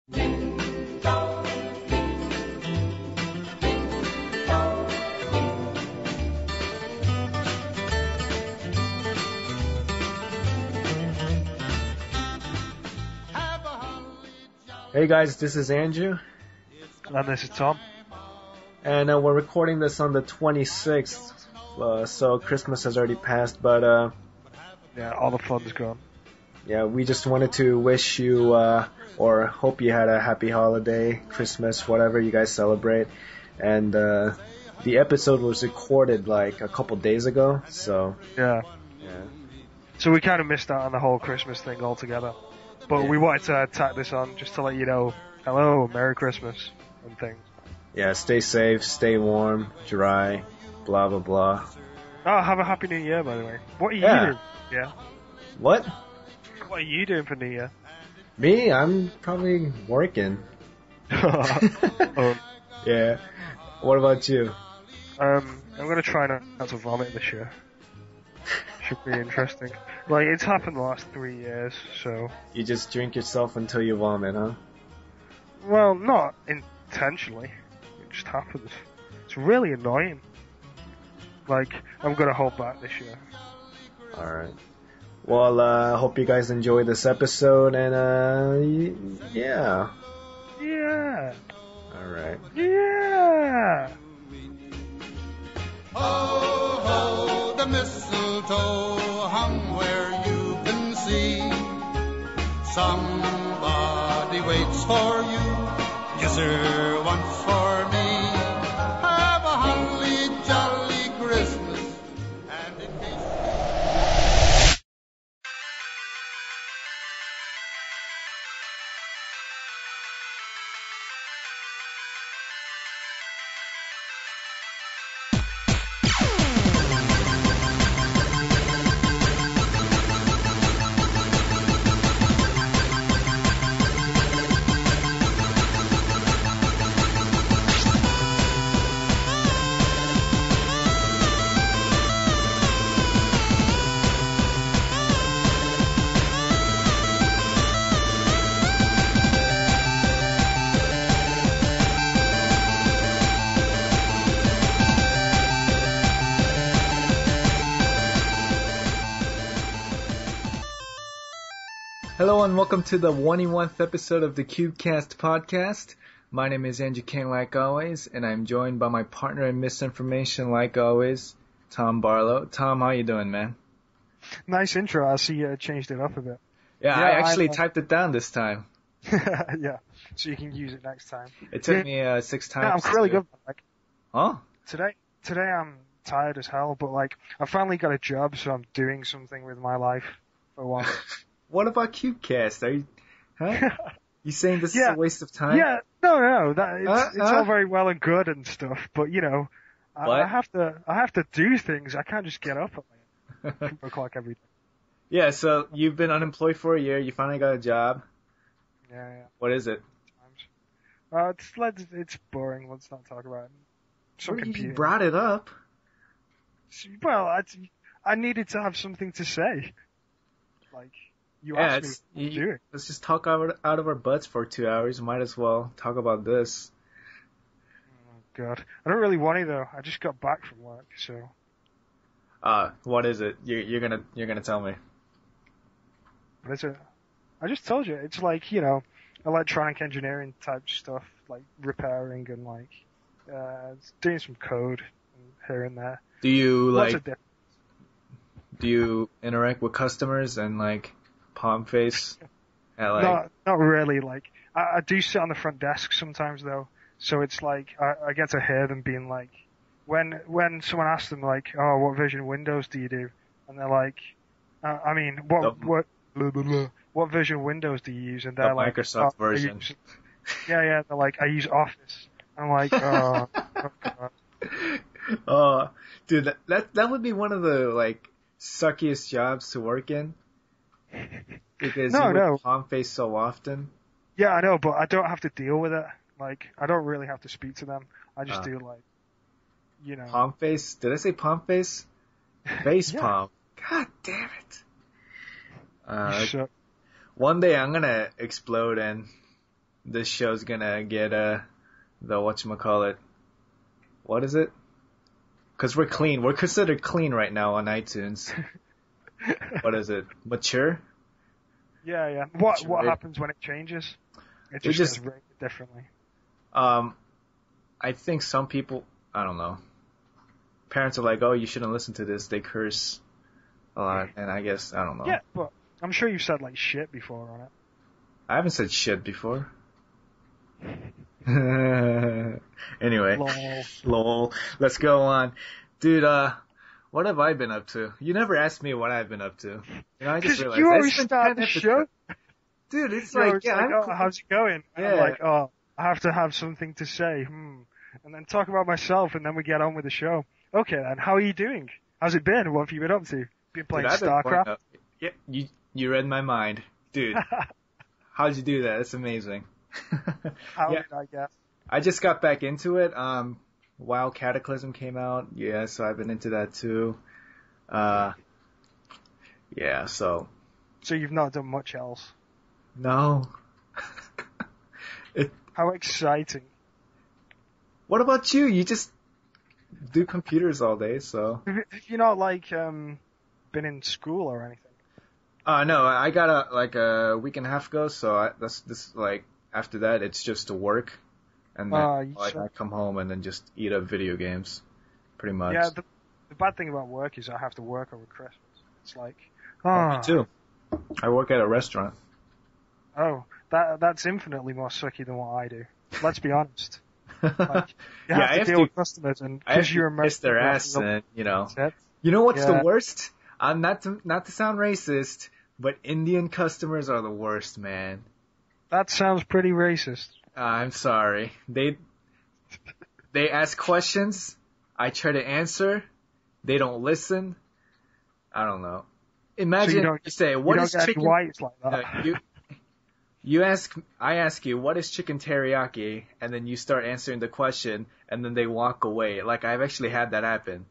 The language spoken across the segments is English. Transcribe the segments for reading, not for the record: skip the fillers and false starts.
Hey guys, this is Andrew. And this is Tom. And we're recording this on the 26th, so Christmas has already passed, but yeah, all the fun's gone. Yeah, we just wanted to wish you, or hope you had a happy holiday, Christmas, whatever you guys celebrate. And the episode was recorded like a couple days ago, so... Yeah. So we kind of missed out on the whole Christmas thing altogether. But we wanted to tack this on just to let you know, hello, Merry Christmas, and things. Yeah, stay safe, stay warm, dry, blah, blah, blah. Oh, have a Happy New Year, by the way. What are you doing? Yeah. What? What are you doing for New Year? Me? I'm probably working. Oh. Yeah. What about you? I'm going to try not to vomit this year. Should be interesting. Like, it's happened the last 3 years, so... You just drink yourself until you vomit, huh? Well, not intentionally. It just happens. It's really annoying. Like, I'm gonna hold back this year. Alright. Well, hope you guys enjoy this episode, and, yeah. Yeah. Alright. Yeah. Ho, ho, the mistletoe hung where you can see. Somebody waits for you, yes sir, once for me. Have a holly jolly Christmas, and in case... Hello and welcome to the 21st episode of the Cubecast podcast. My name is Andrew King, like always, and I'm joined by my partner in misinformation, like always, Tom Barlow. Tom, how you doing, man? Nice intro. I see you changed it up a bit. Yeah, I actually typed it down this time. Yeah, so you can use it next time. It took me 6 times. Yeah, I'm really good. Like, huh? Today I'm tired as hell, but like I finally got a job, so I'm doing something with my life for once. What about Cubecast? Are you, huh? You saying this is a waste of time? Yeah, no, it's all very well and good and stuff, but you know, I have to do things. I can't just get up at like 2 o'clock every day. Yeah, so you've been unemployed for a year. You finally got a job. Yeah. What is it? It's boring. Let's not talk about it. You brought it up. Well, I needed to have something to say. Like. You asked me to do it. Let's just talk out of our butts for 2 hours. Might as well talk about this. Oh God, I don't really want to though. I just got back from work, so. What is it? You're gonna tell me. What is it? I just told you. It's like, you know, electronic engineering type stuff, like repairing and like doing some code here and there. Do you interact with customers and like palm face? Not really. Like I do sit on the front desk sometimes though, so it's like I get to hear them being like, when someone asks them like, oh, what version of Windows do you do? And they're like, what version of Windows do you use? And they're like, Microsoft version. Yeah. They're like, I use Office. I'm like, oh God. Oh, dude, that would be one of the like suckiest jobs to work in. Because you would palm face so often. Yeah, I know, but I don't have to deal with it. Like, I don't really have to speak to them. I just do, like, you know. Palm face? Did I say palm face? Face palm. God damn it. One day I'm gonna explode and this show's gonna get the whatchamacallit. What is it? Because we're clean. We're considered clean right now on iTunes. What is it? Mature? Yeah. What happens when it changes? It just gets rated differently. I think some people, I don't know. Parents are like, oh, you shouldn't listen to this. They curse a lot, and I guess, I don't know. Yeah, but I'm sure you've said, like, shit before on it. I haven't said shit before. Anyway. Lol. Let's go on. Dude, what have I been up to? You never asked me what I've been up to. I just realized. You always start the show. Dude, it's You're like, yeah. like, oh, how's it going? And Yeah. I'm like, oh, I have to have something to say. And then talk about myself, and then we get on with the show. Okay, then, how are you doing? How's it been? What have you been up to? Been playing StarCraft? Yeah, you read my mind. Dude, how'd you do that? That's amazing. How did I guess? I just got back into it. WoW Cataclysm came out. Yeah, so I've been into that too. Yeah, so. So you've not done much else? No. How exciting. What about you? You just do computers all day, so. Have you not, like, been in school or anything? No, I got a week and a half ago, so after that, it's just to work. And then I come home and then just eat up video games, pretty much. Yeah, the bad thing about work is I have to work over Christmas. It's like, Me too. I work at a restaurant. Oh, that's infinitely more sucky than what I do. Let's be honest. Like, you have to deal with customers, and because you're American, kiss their ass, and you know. You know what's the worst? I'm not to sound racist, but Indian customers are the worst, man. That sounds pretty racist. I'm sorry. They ask questions. I try to answer. They don't listen. I don't know. Imagine you say, "What is chicken?" Whites like that. I ask you, "What is chicken teriyaki?" And then you start answering the question, and then they walk away. Like, I've actually had that happen.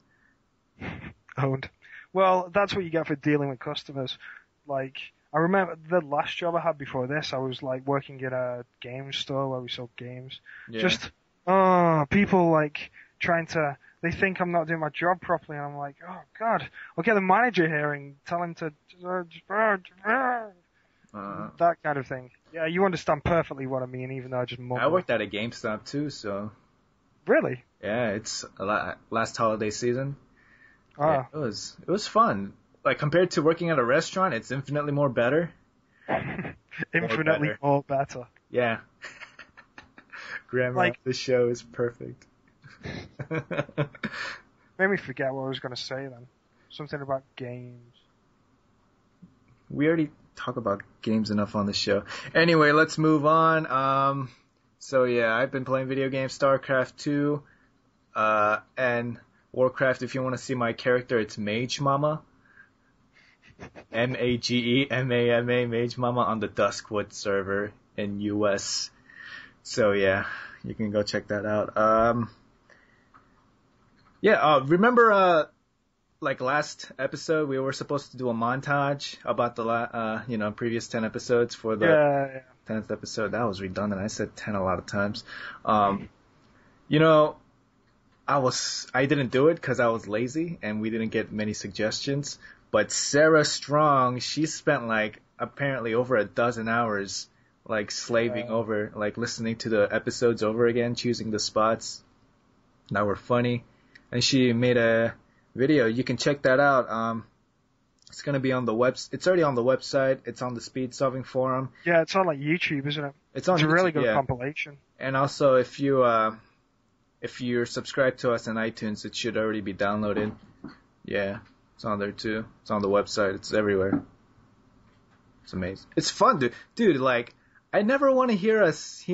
Owned. Well, that's what you get for dealing with customers. Like, I remember the last job I had before this, I was like working in a game store where we sold games. Yeah. Just, people like they think I'm not doing my job properly, and I'm like, oh god, I'll get the manager here and tell him to, that kind of thing. Yeah, you understand perfectly what I mean, even though I just mumble. I worked at a GameStop too, so. Really? Yeah, it's last holiday season. Oh. Yeah, it was fun. Like, compared to working at a restaurant, it's infinitely more better. Infinitely more better. Yeah. Grammar of the show is perfect. Made me forget what I was going to say then. Something about games. We already talk about games enough on the show. Anyway, let's move on. So yeah, I've been playing video games, StarCraft 2, and Warcraft. If you want to see my character, it's Mage Mama. Magemama, Mage Mama on the Duskwood server in US. So yeah, you can go check that out. Remember, like last episode, we were supposed to do a montage about the previous 10 episodes for the 10th episode. That was redundant. I said 10 a lot of times. I didn't do it because I was lazy and we didn't get many suggestions. But Sarah Strong, she spent like apparently over a dozen hours like slaving over, like listening to the episodes over again, choosing the spots that were funny. And she made a video. You can check that out. It's going to be on the it's already on the website. It's on the Speed Solving Forum. Yeah, it's on like YouTube, isn't it? It's on YouTube, a really good yeah. compilation. And also, if you're subscribed to us on iTunes, it should already be downloaded. Yeah, it's on there too. It's on the website. It's everywhere. It's amazing. It's fun, dude. Like, I never want to hear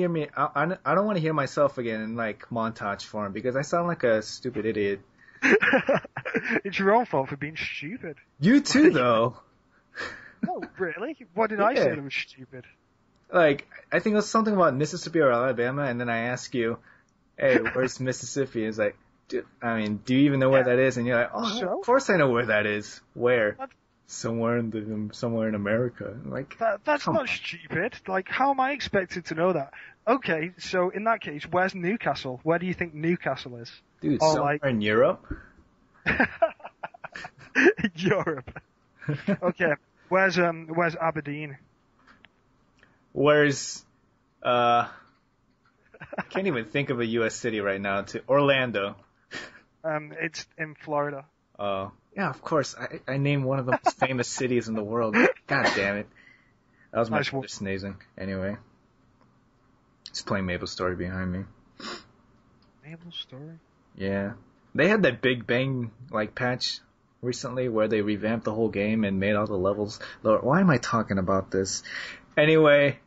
me. I don't want to hear myself again in like montage form because I sound like a stupid idiot. It's your own fault for being stupid. You too, though. No, really? What did I say that was stupid? Like, I think it was something about Mississippi or Alabama, and then I ask you, hey, where's Mississippi? It's like, do you even know where that is? And you're like, oh, of course I know where that is. Where? Somewhere in America. Like, That's come not on. stupid. Like, how am I expected to know that? Okay, so in that case, where's Newcastle? Where do you think Newcastle is? Dude, Or somewhere like in Europe? Europe. Okay, where's Aberdeen? Where's, I can't even think of a U.S. city right now. Orlando. It's in Florida. Oh, yeah, of course. I named one of the most famous cities in the world. God damn it. That was my Nice brother sneezing. Anyway. He's playing Maple Story behind me. Maple Story? Yeah. They had that Big Bang, patch recently where they revamped the whole game and made all the levels lower. Why am I talking about this? Anyway.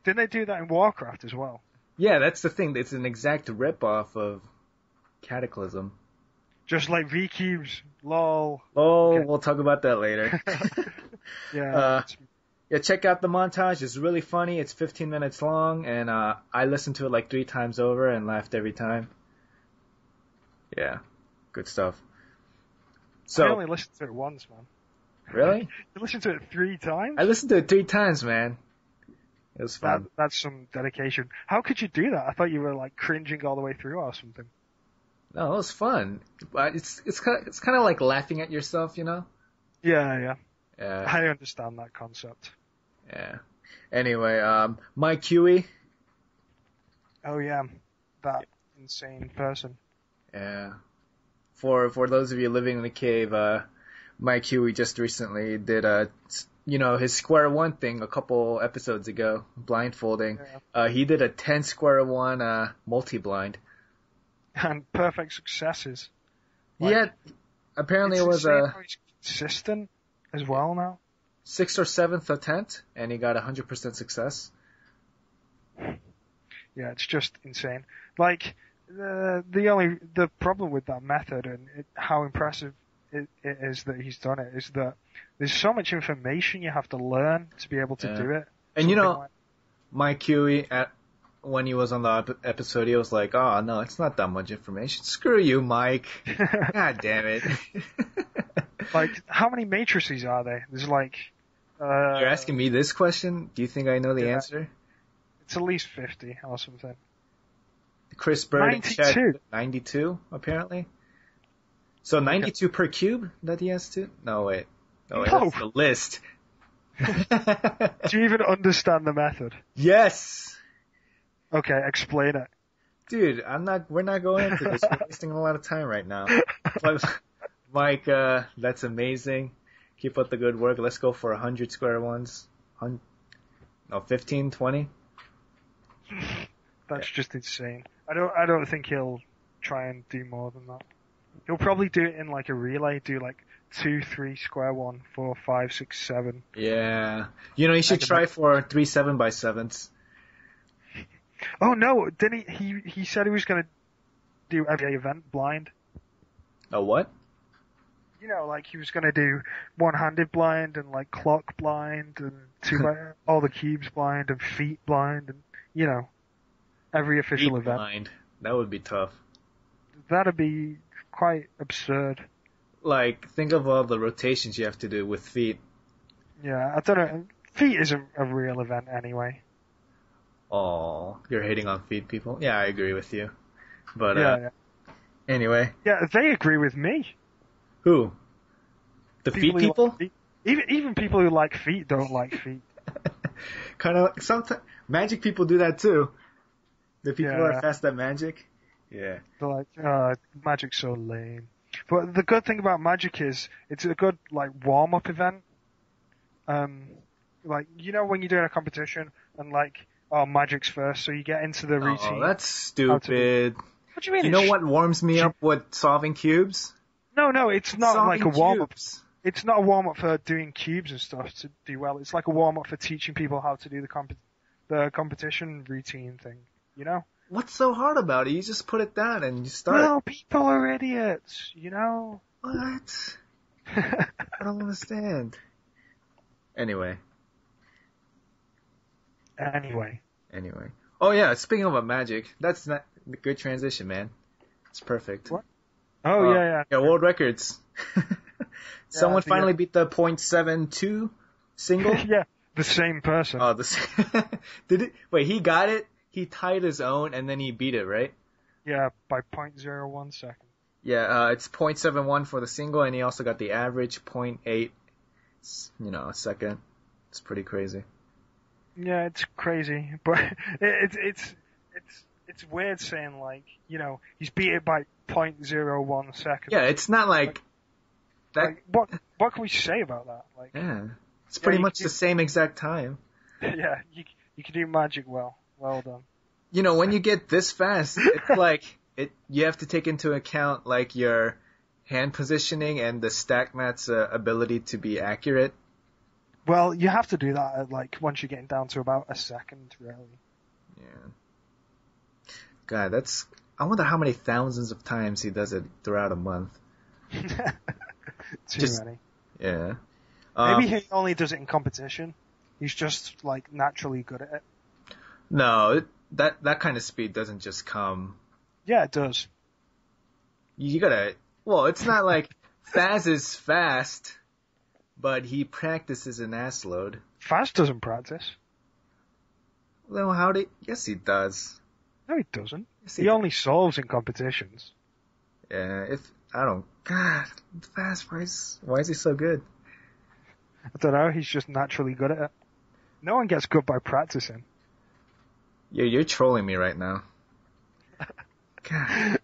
Didn't they do that in Warcraft as well? Yeah, that's the thing. It's an exact rip-off of Cataclysm. Just like V-Cubes, lol. Oh, Okay. We'll talk about that later. Yeah. Yeah, check out the montage. It's really funny. It's 15 minutes long, and I listened to it 3 times over and laughed every time. Yeah, good stuff. So, I only listened to it once, man. Really? You listened to it 3 times? I listened to it 3 times, man. It was fun. That's some dedication. How could you do that? I thought you were cringing all the way through or something. No, it was fun. But it's kind of like laughing at yourself, you know? Yeah. Yeah. I understand that concept. Yeah. Anyway, Mike Huey. Oh yeah, that insane person. Yeah. For those of you living in the cave, Mike Huey just recently did his square one thing a couple episodes ago, blindfolding. Yeah. He did a 10 square one multi-blind. And perfect successes. Yeah, apparently it was a consistent as well now. 6th or 7th attempt, and he got 100% success. Yeah, it's just insane. The problem with that method and how impressive it is that he's done it is that there's so much information you have to learn to be able to do it. And Mike Huey, when he was on the episode, he was like, "Oh no, it's not that much information. Screw you, Mike. God damn it." How many matrices are there? There's You're asking me this question? Do you think I know the answer? It's at least 50 or something. Chris Bird 92. 92, apparently. So 92 per cube that he has to? No, wait. No. That's the list. Do you even understand the method? Yes! Okay, explain it. Dude, we're not going into this. We're wasting a lot of time right now. But, Mike, that's amazing. Keep up the good work. Let's go for 100 square ones. 15, 20? That's just insane. I don't think he'll try and do more than that. He'll probably do it in a relay, do 2, 3 square 1, 4, 5, 6, 7. Yeah. You should try for 3 7x7s. Oh no, didn't he said he was gonna do every event blind. A what? He was gonna do one-handed blind and clock blind and all the cubes blind and feet blind and every official feet event. Blind. That would be tough. That'd be quite absurd. Think of all the rotations you have to do with feet. Yeah, I don't know. Feet isn't a real event anyway. Oh, you're hating on feet people? Yeah, I agree with you. But, yeah. Anyway. Yeah, they agree with me. Who? The feet people? Like feet. Even people who like feet don't like feet. Kind of, sometimes, magic people do that too. The people who are Yeah. fast at magic. Yeah. They're like, magic's so lame. But the good thing about magic is, it's a good, warm-up event. When you're doing a competition, and magic's first, so you get into the routine. Oh, that's stupid. What do you mean? You know what warms me up with solving cubes? No, it's not Solving a warm-up. cubes. It's not a warm-up for doing cubes and stuff to do well. It's a warm-up for teaching people how to do the competition routine thing, What's so hard about it? You just put it down and you start. Well, people are idiots, What? I don't understand. Anyway. Oh yeah, speaking of magic, that's not a good transition, man. It's perfect. What? Oh, yeah. Yeah, world records. Someone finally beat the .72 single? Yeah, the same person. Oh, did it? Wait, he got it? He tied his own and then he beat it, right? Yeah, by 0.01 second. Yeah, it's .71 for the single, and he also got the average .8, a second. It's pretty crazy. Yeah, it's crazy, but it's weird saying like, he's beat it by 0.01 seconds. Yeah, it's not like that. Like, what can we say about that? Like, yeah, it's pretty much the same exact time. Yeah, you can do magic well. Well done. When you get this fast, it's like you have to take into account like your hand positioning and the stack mat's ability to be accurate. Well, you have to do that at, like, once you're getting down to about a second, really. Yeah. God, I wonder how many thousands of times he does it throughout a month. Too many. Yeah. Maybe he only does it in competition. He's just, like, naturally good at it. No, that kind of speed doesn't just come. Yeah, it does. You gotta, it's not like Faz is fast, but he practices an ass load. Faz doesn't practice. Well, yes he does. No, he doesn't. Yes, he only solves in competitions. Yeah, God, Faz, why is he so good? I don't know, he's just naturally good at it. No one gets good by practicing. Yeah, you're trolling me right now. God.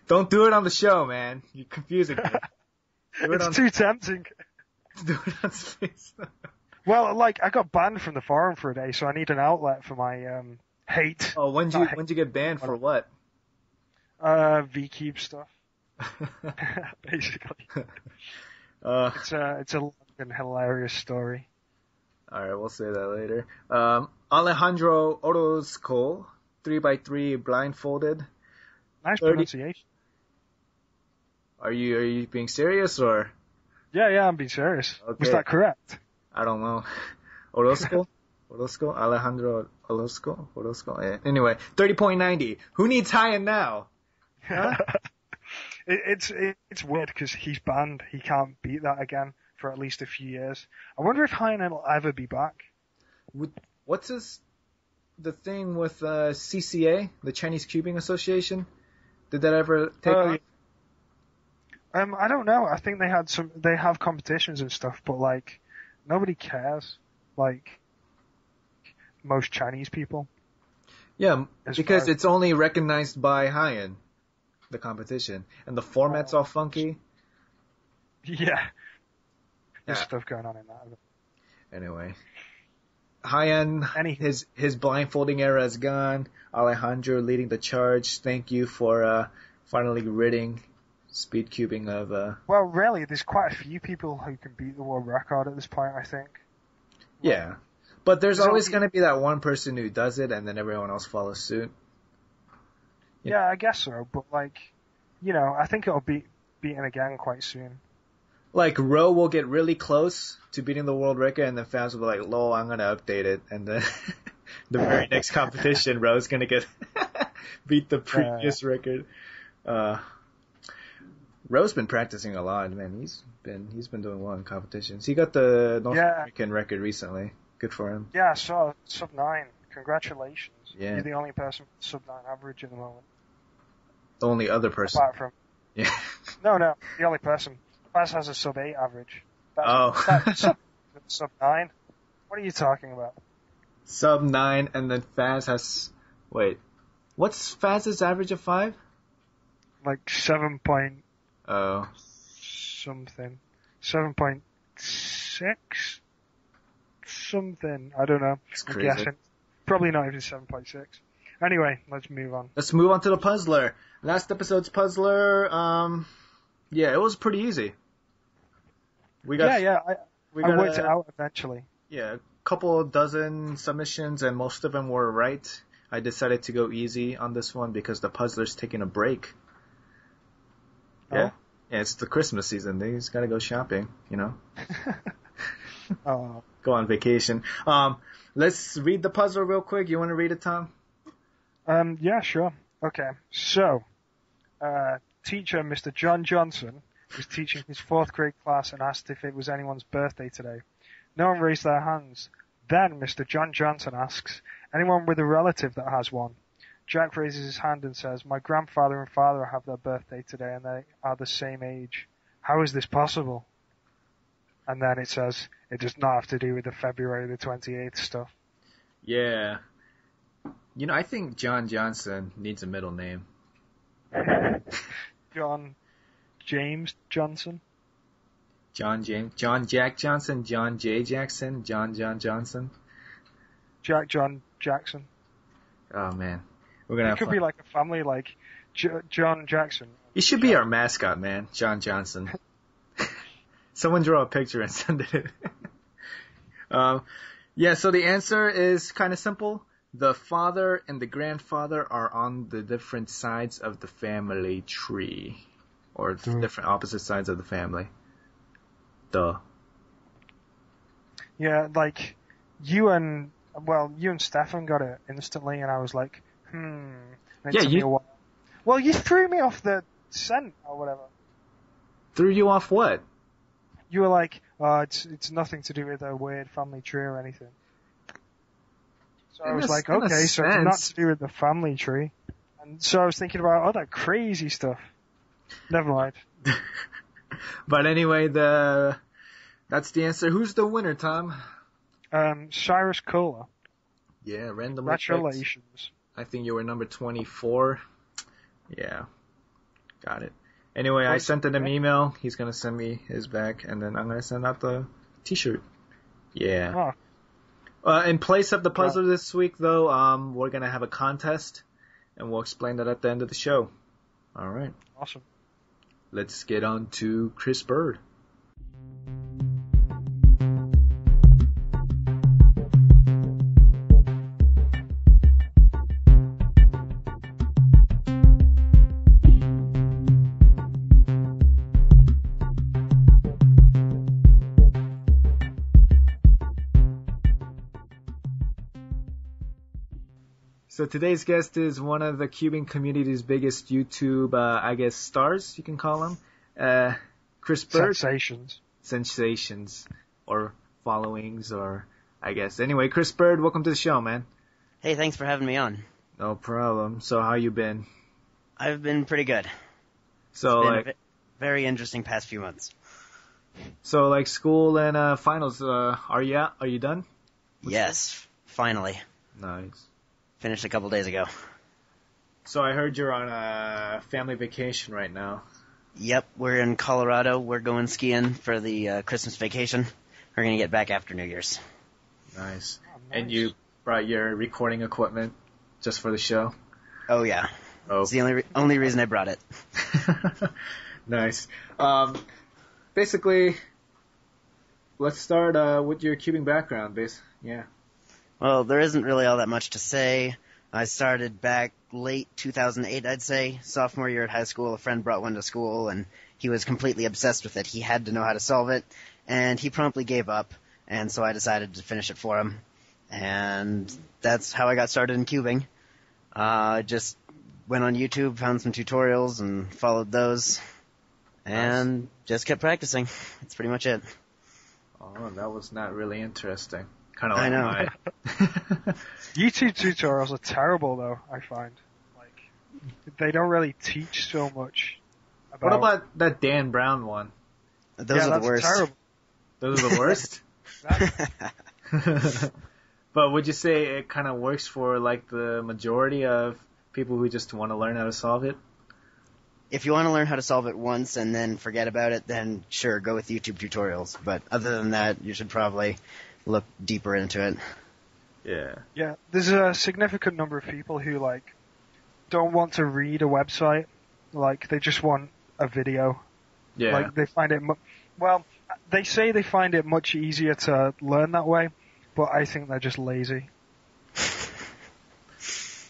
Don't do it on the show, man. You're confusing me. It's too tempting. Do it on space. Well, like, I got banned from the forum for a day, so I need an outlet for my hate. Oh, when'd you get banned for what? VCube stuff. Basically. It's a long and hilarious story. Alright, we'll say that later. Alejandro Orozco, 3x3 blindfolded. Nice pronunciation. Are you being serious or? Yeah, I'm being serious. Okay. Was that correct? I don't know. Orozco? Alejandro Orozco? Yeah. Anyway, 30.90. Who needs high-end now? Huh? It's weird because he's banned. He can't beat that again for at least a few years. I wonder if high-end will ever be back. What's the thing with CCA, the Chinese Cubing Association? Did that ever take off? I don't know. I think they have competitions and stuff, but like nobody cares. Like most Chinese people. Yeah, because it's only recognized by high-end, the competition, and the format's all funky. Yeah. There's stuff going on in that. Anyway. High-end, his blindfolding era is gone. Alejandro leading the charge. Thank you for finally ridding speed cubing of... Well, really, there's quite a few people who can beat the world record at this point, I think. Yeah. But there's always going to be that one person who does it, and then everyone else follows suit. Yeah, I guess so. But, like, I think it'll be beaten again quite soon. Like, Roe will get really close to beating the world record, and then fans will be like, lol, I'm going to update it. And then the very next competition, Roe's going to get beat the previous record. Roe's been practicing a lot, man. He's been doing well in competitions. He got the North American record recently. Good for him. Yeah, I saw sub-9. Congratulations. Yeah. You're the only person with sub-9 average at the moment. The only other person. Apart from... Yeah. No, the only person. Faz has a sub-8 average. Sub-9? What are you talking about? Sub-9, and then Faz has... Wait. What's Faz's average of 5? Like 7 point... Oh. Something. 7.6? Something. I don't know. I'm guessing. Probably not even 7.6. Anyway, let's move on. Let's move on to the puzzler. Last episode's puzzler, it was pretty easy. I worked it out eventually. Yeah, a couple dozen submissions, and most of them were right. I decided to go easy on this one because the puzzler's taking a break. Yeah. Oh. Yeah, it's the Christmas season. He's got to go shopping, Oh. Go on vacation. Let's read the puzzle real quick. You want to read it, Tom? Yeah, sure. Okay. So, teacher, Mr. John Johnson, was teaching his 4th grade class and asked if it was anyone's birthday today. No one raised their hands. Then Mr. John Johnson asks, anyone with a relative that has one? Jack raises his hand and says, my grandfather and father have their birthday today and they are the same age. How is this possible? And then it says, it does not have to do with the February the 28th stuff. Yeah. You know, I think John Johnson needs a middle name. John James Johnson? John James, John Jack Johnson, John J. Jackson, John Johnson. Jack John Jackson. Oh man, we're gonna. It could be like a family, like John Jackson. He should be our mascot, man, John Johnson. Someone draw a picture and send it. Yeah. So the answer is kind of simple. The father and the grandfather are on the different sides of the family tree, or different opposite sides of the family. Duh. Yeah, like, you and Stefan got it instantly, and I was like, And it took me a while. Well, you threw me off the scent, or whatever. Threw you off what? You were like, it's nothing to do with a weird family tree or anything. So I was like, okay, so it's not to do with the family tree. And so I was thinking about all that crazy stuff. Never mind. But anyway, that's the answer. Who's the winner, Tom? Cyrus Kohler. Yeah, randomly. Congratulations. Picked. I think you were number 24. Yeah, got it. Anyway, I sent him an email. He's gonna send me his back, and then I'm gonna send out the T-shirt. Yeah. Oh. In place of the puzzle this week, though, we're gonna have a contest, and we'll explain that at the end of the show. All right. Awesome. Let's get on to Chris Bird. So today's guest is one of the cubing community's biggest YouTube, stars, you can call him. Chris Bird. Sensations. Or followings, or I guess. Anyway, Chris Bird, welcome to the show, man. Hey, thanks for having me on. No problem. So how you been? I've been pretty good. So, it's been a very interesting past few months. So, like, school and finals, are you done? Yes, finally. Nice. Finished a couple days ago. So I heard you're on a family vacation right now. Yep, we're in Colorado. We're going skiing for the Christmas vacation. We're going to get back after New Year's. Nice. Oh, nice. And you brought your recording equipment just for the show? Oh, yeah. Oh. It's the only reason I brought it. Nice. Basically, let's start with your cubing background, Yeah. Well, there isn't really all that much to say. I started back late 2008, I'd say. Sophomore year at high school, a friend brought one to school, and he was completely obsessed with it. He had to know how to solve it, and he promptly gave up, and so I decided to finish it for him. And that's how I got started in cubing. I just went on YouTube, found some tutorials, and followed those, and just kept practicing. That's pretty much it. Oh, that was not really interesting. Kind of like I know. YouTube tutorials are terrible, though, I find. Like, they don't really teach so much about... What about that Dan Brown one? Those are the worst. Terrible. Those are the worst? But would you say it kind of works for, like, the majority of people who just want to learn how to solve it? If you want to learn how to solve it once and then forget about it, then sure, go with YouTube tutorials. But other than that, you should probably look deeper into it. Yeah. Yeah, there's a significant number of people who, like, don't want to read a website. Like, they just want a video. Yeah. Like, they find it... they say they find it much easier to learn that way, but I think they're just lazy.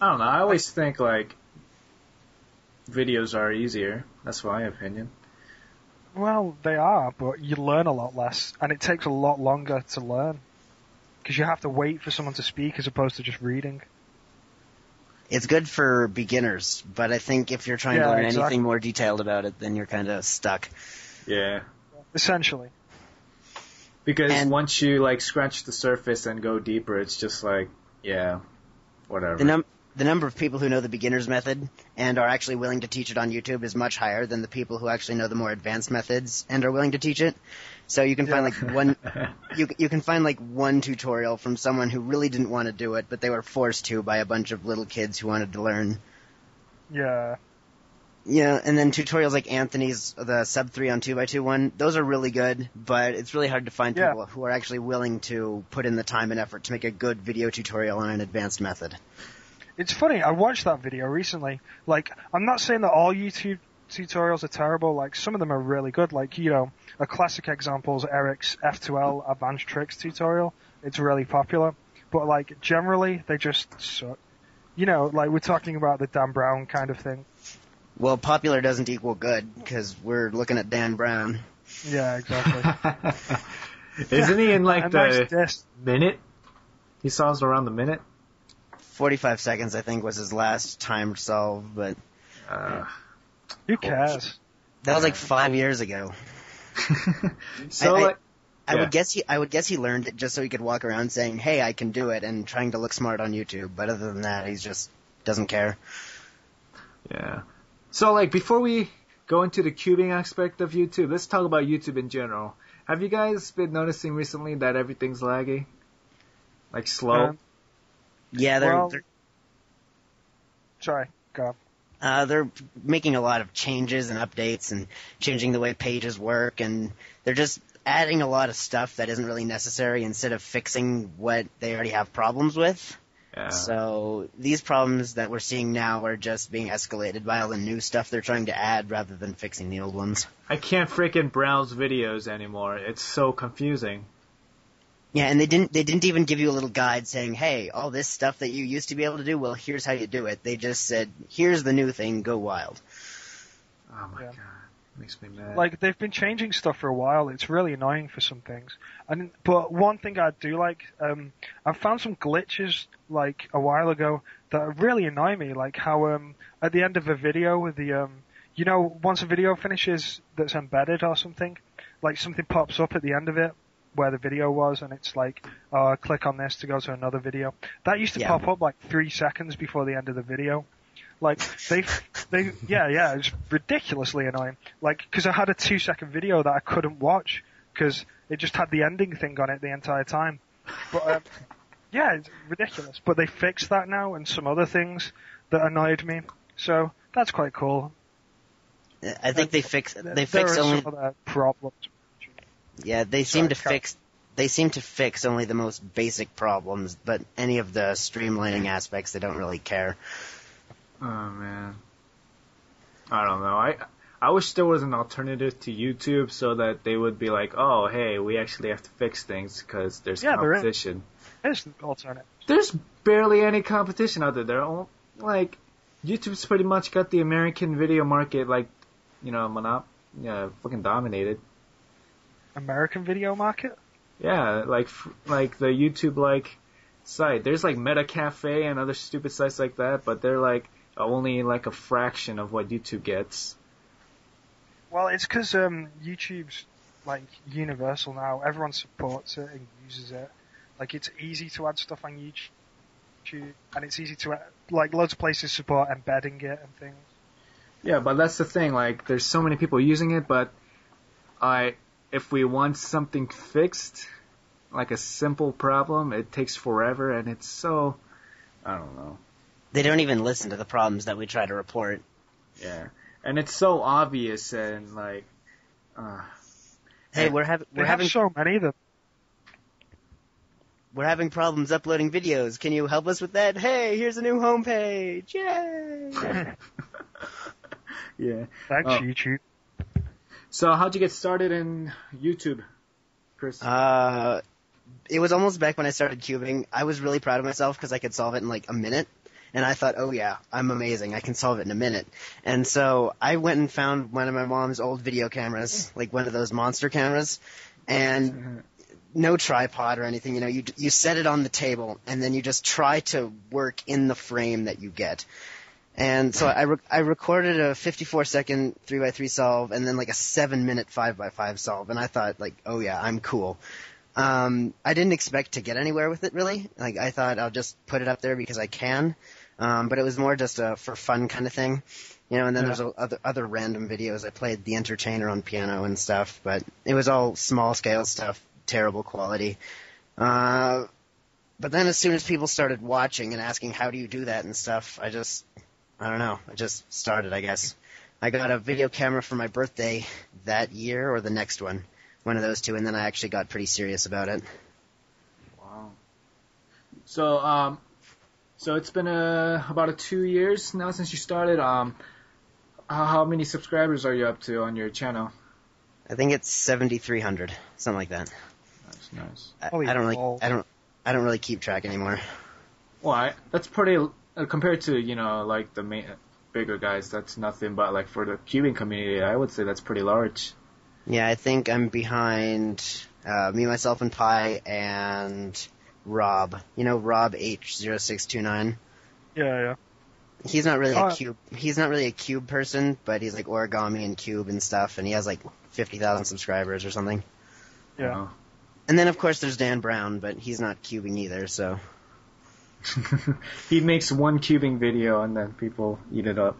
I don't know. I always think, like, videos are easier. That's my opinion. Well, they are, but you learn a lot less, and it takes a lot longer to learn. Because you have to wait for someone to speak as opposed to just reading. It's good for beginners, but I think if you're trying to learn anything more detailed about it, then you're kind of stuck. Yeah. Essentially. Because once you like scratch the surface and go deeper, it's just like, yeah, whatever. The number of people who know the beginner's method and are actually willing to teach it on YouTube is much higher than the people who actually know the more advanced methods and are willing to teach it. So you can find like one, you can find like one tutorial from someone who really didn't want to do it, but they were forced to by a bunch of little kids who wanted to learn. Yeah. Yeah, and then tutorials like Anthony's, the sub 3 on 2x2 one, those are really good, but it's really hard to find people who are actually willing to put in the time and effort to make a good video tutorial on an advanced method. It's funny, I watched that video recently. Like, I'm not saying that all YouTube tutorials are terrible, like, some of them are really good. Like, you know, a classic example is Eric's F2L Advanced Tricks tutorial. It's really popular. But, like, generally, they just suck. You know, like, we're talking about the Dan Brown kind of thing. Well, popular doesn't equal good, because we're looking at Dan Brown. Yeah, exactly. Isn't he in, like, the nice minute? He solves around the minute? 45 seconds, I think, was his last timed solve, but... who cares? That was like 5 years ago. So, I would guess he learned it just so he could walk around saying, "Hey, I can do it," and trying to look smart on YouTube. But other than that, he just doesn't care. Yeah. So, like, before we go into the cubing aspect of YouTube, let's talk about YouTube in general. Have you guys been noticing recently that everything's laggy? Like, slow? Yeah, they're sorry, go on. They're making a lot of changes and updates and changing the way pages work, and they're just adding a lot of stuff that isn't really necessary instead of fixing what they already have problems with. Yeah. So these problems that we're seeing now are just being escalated by all the new stuff they're trying to add rather than fixing the old ones. I can't freaking browse videos anymore. It's so confusing. Yeah, and they didn't even give you a little guide saying, "Hey, all this stuff that you used to be able to do, well, here's how you do it." They just said, "Here's the new thing, go wild." Oh my god, it makes me mad. Like, they've been changing stuff for a while. It's really annoying for some things. But one thing I do like, I found some glitches like a while ago that really annoy me. Like how at the end of a video, you know, once a video finishes that's embedded or something, like something pops up at the end of it where the video was, and it's like, click on this to go to another video. That used to pop up like 3 seconds before the end of the video. Like, it's ridiculously annoying. Like, cause I had a 2-second video that I couldn't watch, cause it just had the ending thing on it the entire time. But, it's ridiculous. But they fixed that now, and some other things that annoyed me. So, that's quite cool. I think they fixed only... some other problems. Yeah, they seem to fix only the most basic problems, but any of the streamlining aspects, they don't really care. Oh man, I don't know. I wish there was an alternative to YouTube so that they would be like, oh hey, we actually have to fix things because there's competition. There's an alternative. There's barely any competition out there. Like, YouTube's pretty much got the American video market, like, you know, fucking dominated. American video market? Yeah, like the YouTube like site. There's like Meta Cafe and other stupid sites like that, but they're like only like a fraction of what YouTube gets. Well, it's because YouTube's like universal now. Everyone supports it and uses it. Like, it's easy to add stuff on YouTube, and it's easy to like loads of places support embedding it and things. Yeah, but that's the thing. Like, there's so many people using it, but if we want something fixed, like a simple problem, it takes forever, and it's so, I don't know. They don't even listen to the problems that we try to report. Yeah, and it's so obvious, and like, hey, we have so many of them. We're having problems uploading videos. Can you help us with that? Hey, here's a new homepage. Yay! Yeah. Thanks, YouTube. So how'd you get started in YouTube, Chris? It was almost back when I started cubing. I was really proud of myself because I could solve it in like a minute. And I thought, oh yeah, I'm amazing. I can solve it in a minute. And so I went and found one of my mom's old video cameras, like one of those monster cameras, and no tripod or anything. You know, you set it on the table, and then you just try to work in the frame that you get. And so I recorded a 54-second 3x3 solve and then like a 7-minute 5x5 solve, and I thought like, oh yeah, I'm cool. I didn't expect to get anywhere with it really. Like I thought I'll just put it up there because I can. But it was more just a for fun kind of thing. You know, and then there's other random videos. I played The Entertainer on piano and stuff, but it was all small scale stuff, terrible quality. But then as soon as people started watching and asking how do you do that and stuff, I don't know. I just started, I guess. I got a video camera for my birthday that year or the next one of those two, and then I actually got pretty serious about it. Wow. So it's been about 2 years now since you started. How many subscribers are you up to on your channel? I think it's 7,300, something like that. That's nice. I don't really keep track anymore. Well, that's pretty compared to like the bigger guys. That's nothing, but like for the cubing community, I would say that's pretty large. Yeah, I think I'm behind Me, Myself, and Pi and Rob. You know Rob H0629. Yeah. He's not really a cube. He's not really a cube person, but he's like origami and cube and stuff, and he has like 50,000 subscribers or something. Yeah. And then of course there's Dan Brown, but he's not cubing either, so. He makes one cubing video and then people eat it up.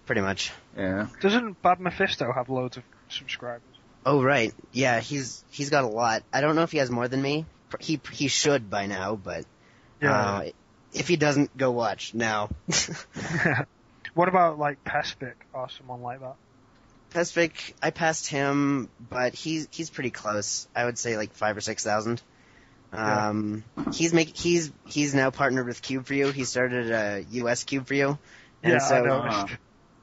Pretty much. Yeah. Doesn't Bad Mephisto have loads of subscribers? Oh right, yeah, he's got a lot. I don't know if he has more than me. He should by now, but if he doesn't, go watch now. What about like Pespic or someone like that? Pespic, I passed him, but he's pretty close. I would say like 5,000 or 6,000. He's now partnered with Cube for You. He started a US Cube for You, and I noticed.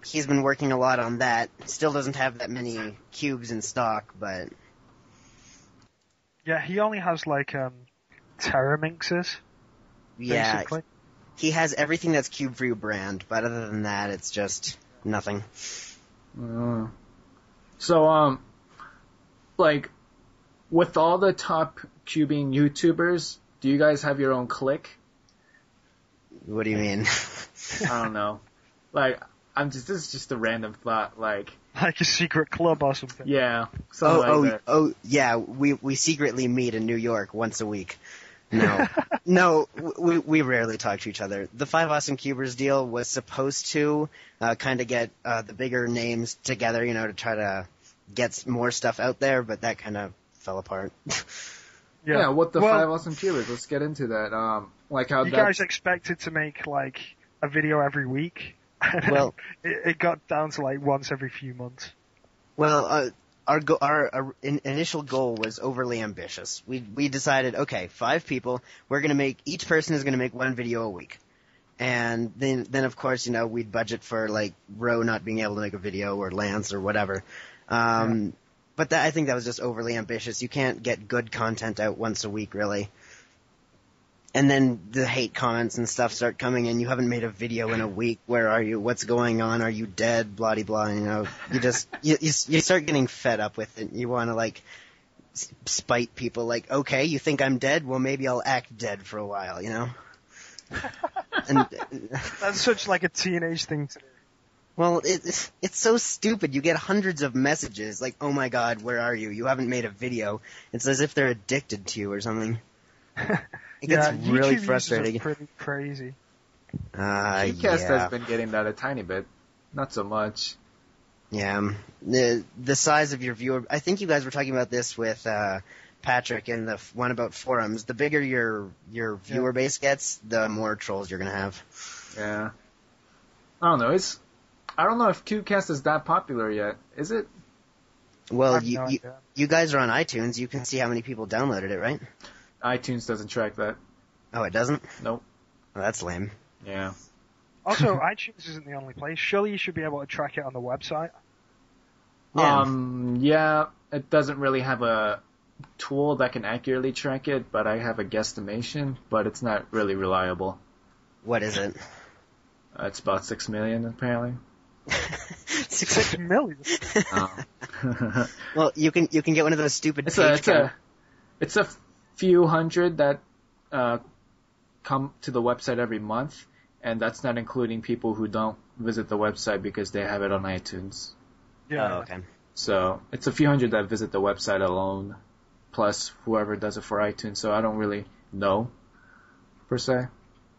He's been working a lot on that. Still doesn't have that many cubes in stock, but yeah, he only has like Terramixes. Yeah, basically. He has everything that's Cube for You brand, but other than that, it's just nothing. So, like, with all the top cubing YouTubers, do you guys have your own clique? What do you mean? I don't know. Like, this is just a random thought, like a secret club or something. Yeah. Like that. Yeah, we secretly meet in New York once a week. No, we rarely talk to each other. The 5 Awesome Cubers deal was supposed to kind of get the bigger names together, to try to get more stuff out there, but that kind of fell apart. Yeah, what the 5 Awesome Cubers? Let's get into that. Like how you guys expected to make like a video every week. Well, it got down to like once every few months. Well, our initial goal was overly ambitious. We decided, okay, 5 people. Each person is gonna make 1 video a week, and then of course we'd budget for like Ro not being able to make a video or Lance or whatever. But I think that was just overly ambitious. You can't get good content out once a week, really. And then the hate comments and stuff start coming in. You haven't made a video in a week. Where are you? What's going on? Are you dead? Blah, blah, blah. You start getting fed up with it. You want to like spite people. Like, okay, you think I'm dead? Well, maybe I'll act dead for a while, And that's such like a teenage thing to do. Well, it's so stupid. You get hundreds of messages like, oh my god, where are you? You haven't made a video. It's as if they're addicted to you or something. It gets really frustrating. Pretty crazy. Cubecast has been getting that a tiny bit. Not so much. Yeah. The size of your viewer... I think you guys were talking about this with Patrick in the one about forums. The bigger your viewer base gets, the more trolls you're going to have. Yeah. I don't know. I don't know if Cubecast is that popular yet. Is it? Well, you guys are on iTunes. You can see how many people downloaded it, right? iTunes doesn't track that. Oh, it doesn't? Nope. Well, that's lame. Yeah. Also, iTunes isn't the only place. Surely you should be able to track it on the website. Yeah, it doesn't really have a tool that can accurately track it, but I have a guesstimation, but it's not really reliable. What is it? It's about 6 million, apparently. 6 million? Oh. Well, you can get one of those stupid It's a few hundred that come to the website every month, and that's not including people who don't visit the website because they have it on iTunes. Yeah. Oh, okay. So it's a few hundred that visit the website alone, plus whoever does it for iTunes. So I don't really know, per se.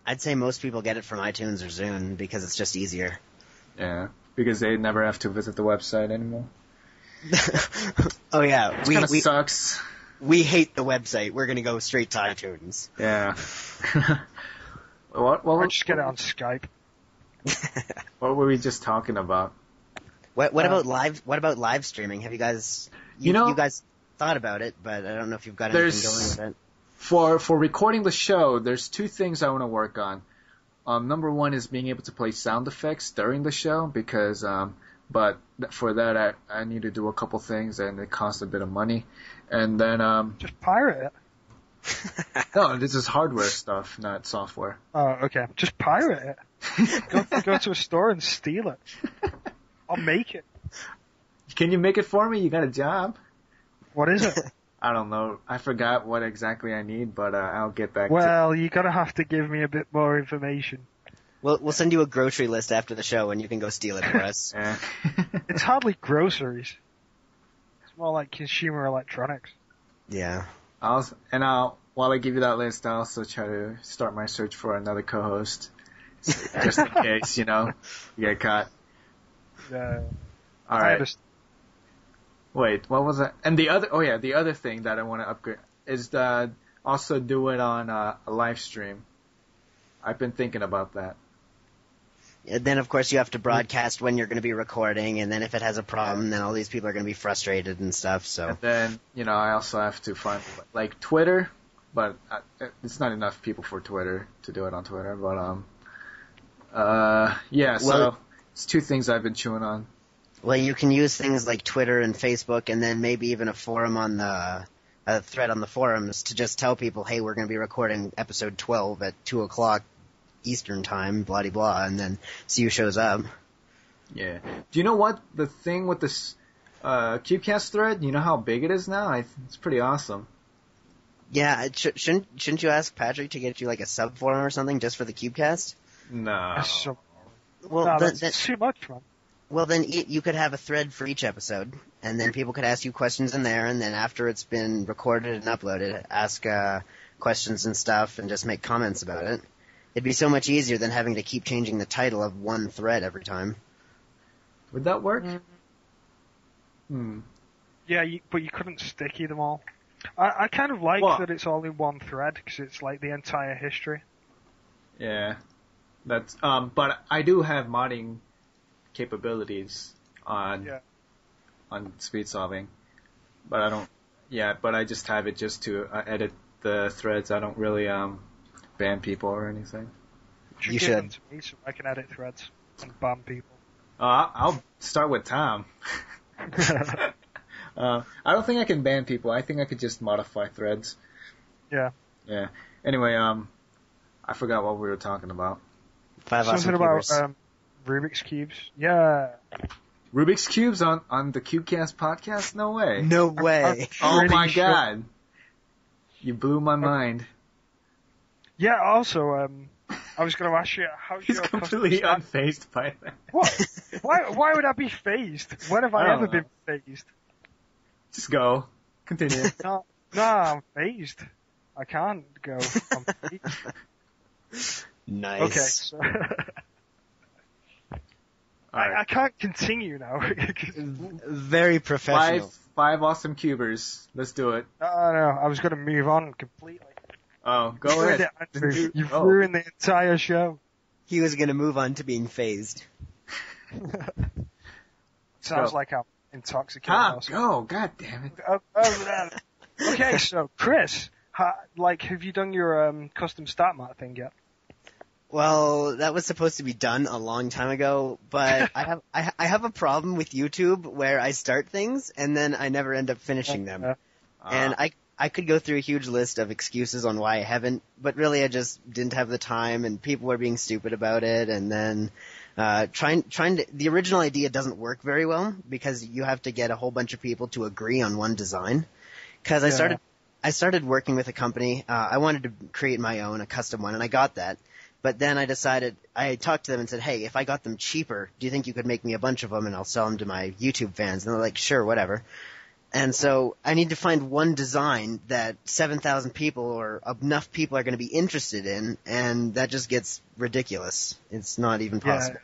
I'd say most people get it from iTunes or Zune because it's just easier. Yeah, because they never have to visit the website anymore. Oh yeah, It kind of sucks. We hate the website. We're gonna go straight to iTunes. Yeah. Or just get it on Skype. What were we just talking about? What about live? What about live streaming? Have you guys? You guys thought about it, but I don't know if you've got anything going with it. For recording the show, there's two things I want to work on. Number one is being able to play sound effects during the show because, but for that I need to do a couple things and it costs a bit of money. And then just pirate it. No, this is hardware stuff, not software. Oh, okay. Just pirate it. Go to a store and steal it. I'll make it. Can you make it for me? You got a job? What is it? I don't know. I forgot what exactly I need, but I'll get back Well, you're going to have to give me a bit more information. We'll send you a grocery list after the show and you can go steal it for us. Yeah. It's hardly groceries. It's more like consumer electronics. Yeah. While I give you that list, I'll also try to start my search for another co-host. Just in case, you get caught. Alright. Wait, what was that? And the other thing that I want to upgrade is also do it on a live stream. I've been thinking about that. And then, of course, you have to broadcast when you're going to be recording, and then if it has a problem, then all these people are going to be frustrated and stuff, so. And then, I also have to find, like, Twitter, but it's not enough people for Twitter to do it on Twitter, but, so it's two things I've been chewing on. Well, you can use things like Twitter and Facebook, and then maybe even a forum on a thread on the forums to just tell people, hey, we're going to be recording episode 12 at 2 o'clock Eastern time, blah, blah, and then see who shows up. Yeah. Do you know what? The thing with this Cubecast thread, you know how big it is now? It's pretty awesome. Yeah, shouldn't you ask Patrick to get you like a sub forum or something just for the Cubecast? No. That's too much, man. Well, then you could have a thread for each episode, and then people could ask you questions in there, and then after it's been recorded and uploaded, ask questions and stuff and just make comments about it. It'd be so much easier than having to keep changing the title of one thread every time. Would that work? Yeah, but you couldn't sticky them all. I kind of like that it's only one thread because it's like the entire history. Yeah, that's but I do have modding capabilities on speed solving, but I don't. Yeah, but I just have it just to edit the threads. I don't really ban people or anything. You should. Them to me so I can edit threads and ban people. I'll start with Tom. I don't think I can ban people. I think I could just modify threads. Yeah. Yeah. Anyway, I forgot what we were talking about. Something about Rubik's Cubes. Yeah. Rubik's Cubes on the Cubecast podcast? No way. No way. Oh my god. You blew my mind. Yeah, also, I was going to ask you, how's He's your completely unfazed by that. What? Why would I be phased? When have I ever been phased? Just go. Continue. No, I'm phased. I can't go. I'm phased. Nice. Okay, so I can't continue now. Very professional. Five awesome cubers. Let's do it. No, I was going to move on completely. Oh, go ahead. You've ruined the entire show. He was going to move on to being phased. Sounds like I'm intoxicated. Go. God damn it. Okay, so Chris, have you done your custom stat mat thing yet? Well, that was supposed to be done a long time ago, but I have a problem with YouTube where I start things and then I never end up finishing them. And I could go through a huge list of excuses on why I haven't, but really I just didn't have the time and people were being stupid about it, and then the original idea doesn't work very well because you have to get a whole bunch of people to agree on one design. Cause I started working with a company, I wanted to create my own, a custom one, and I got that. But then I talked to them and said, hey, if I got them cheaper, do you think you could make me a bunch of them and I'll sell them to my YouTube fans? And they're like, sure, whatever. And so I need to find one design that 7,000 people or enough people are going to be interested in, and that just gets ridiculous. It's not even possible.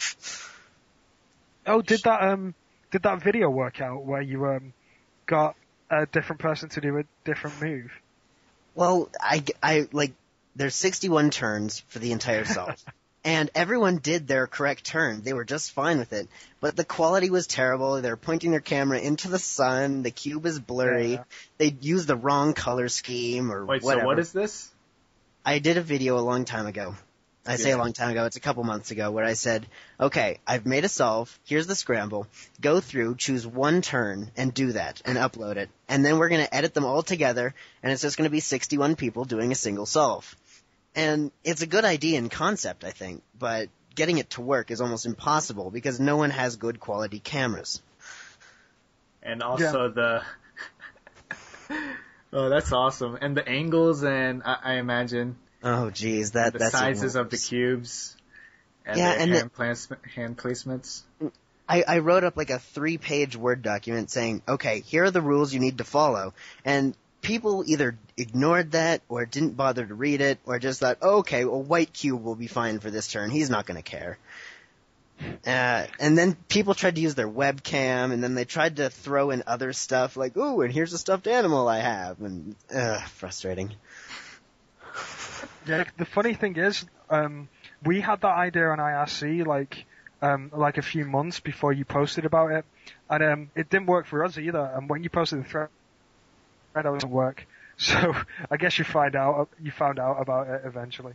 Yeah. Oh, did that video work out where you got a different person to do a different move? Well, there's 61 turns for the entire solve. And everyone did their correct turn. They were just fine with it. But the quality was terrible. They're pointing their camera into the sun. The cube is blurry. Yeah. They used the wrong color scheme or whatever. So what is this? I did a video a long time ago. I say a long time ago. It's a couple months ago where I said, okay, I've made a solve. Here's the scramble. Go through, choose one turn, and do that, and upload it. And then we're going to edit them all together, and it's just going to be 61 people doing a single solve. And it's a good idea in concept, I think, but getting it to work is almost impossible because no one has good quality cameras. And also oh, that's awesome. And the angles, and I imagine... Oh, geez, the sizes of the cubes and the hand placements. I wrote up like a 3-page Word document saying, okay, here are the rules you need to follow. And people either ignored that or didn't bother to read it or just thought, oh, okay, a white cube will be fine for this turn. He's not going to care. And then people tried to use their webcam, and then they tried to throw in other stuff like, ooh, and here's a stuffed animal I have. And frustrating. Yeah, the funny thing is, we had that idea on IRC like a few months before you posted about it, and it didn't work for us either. And when you posted the thread, it didn't work. So I guess you found out about it eventually.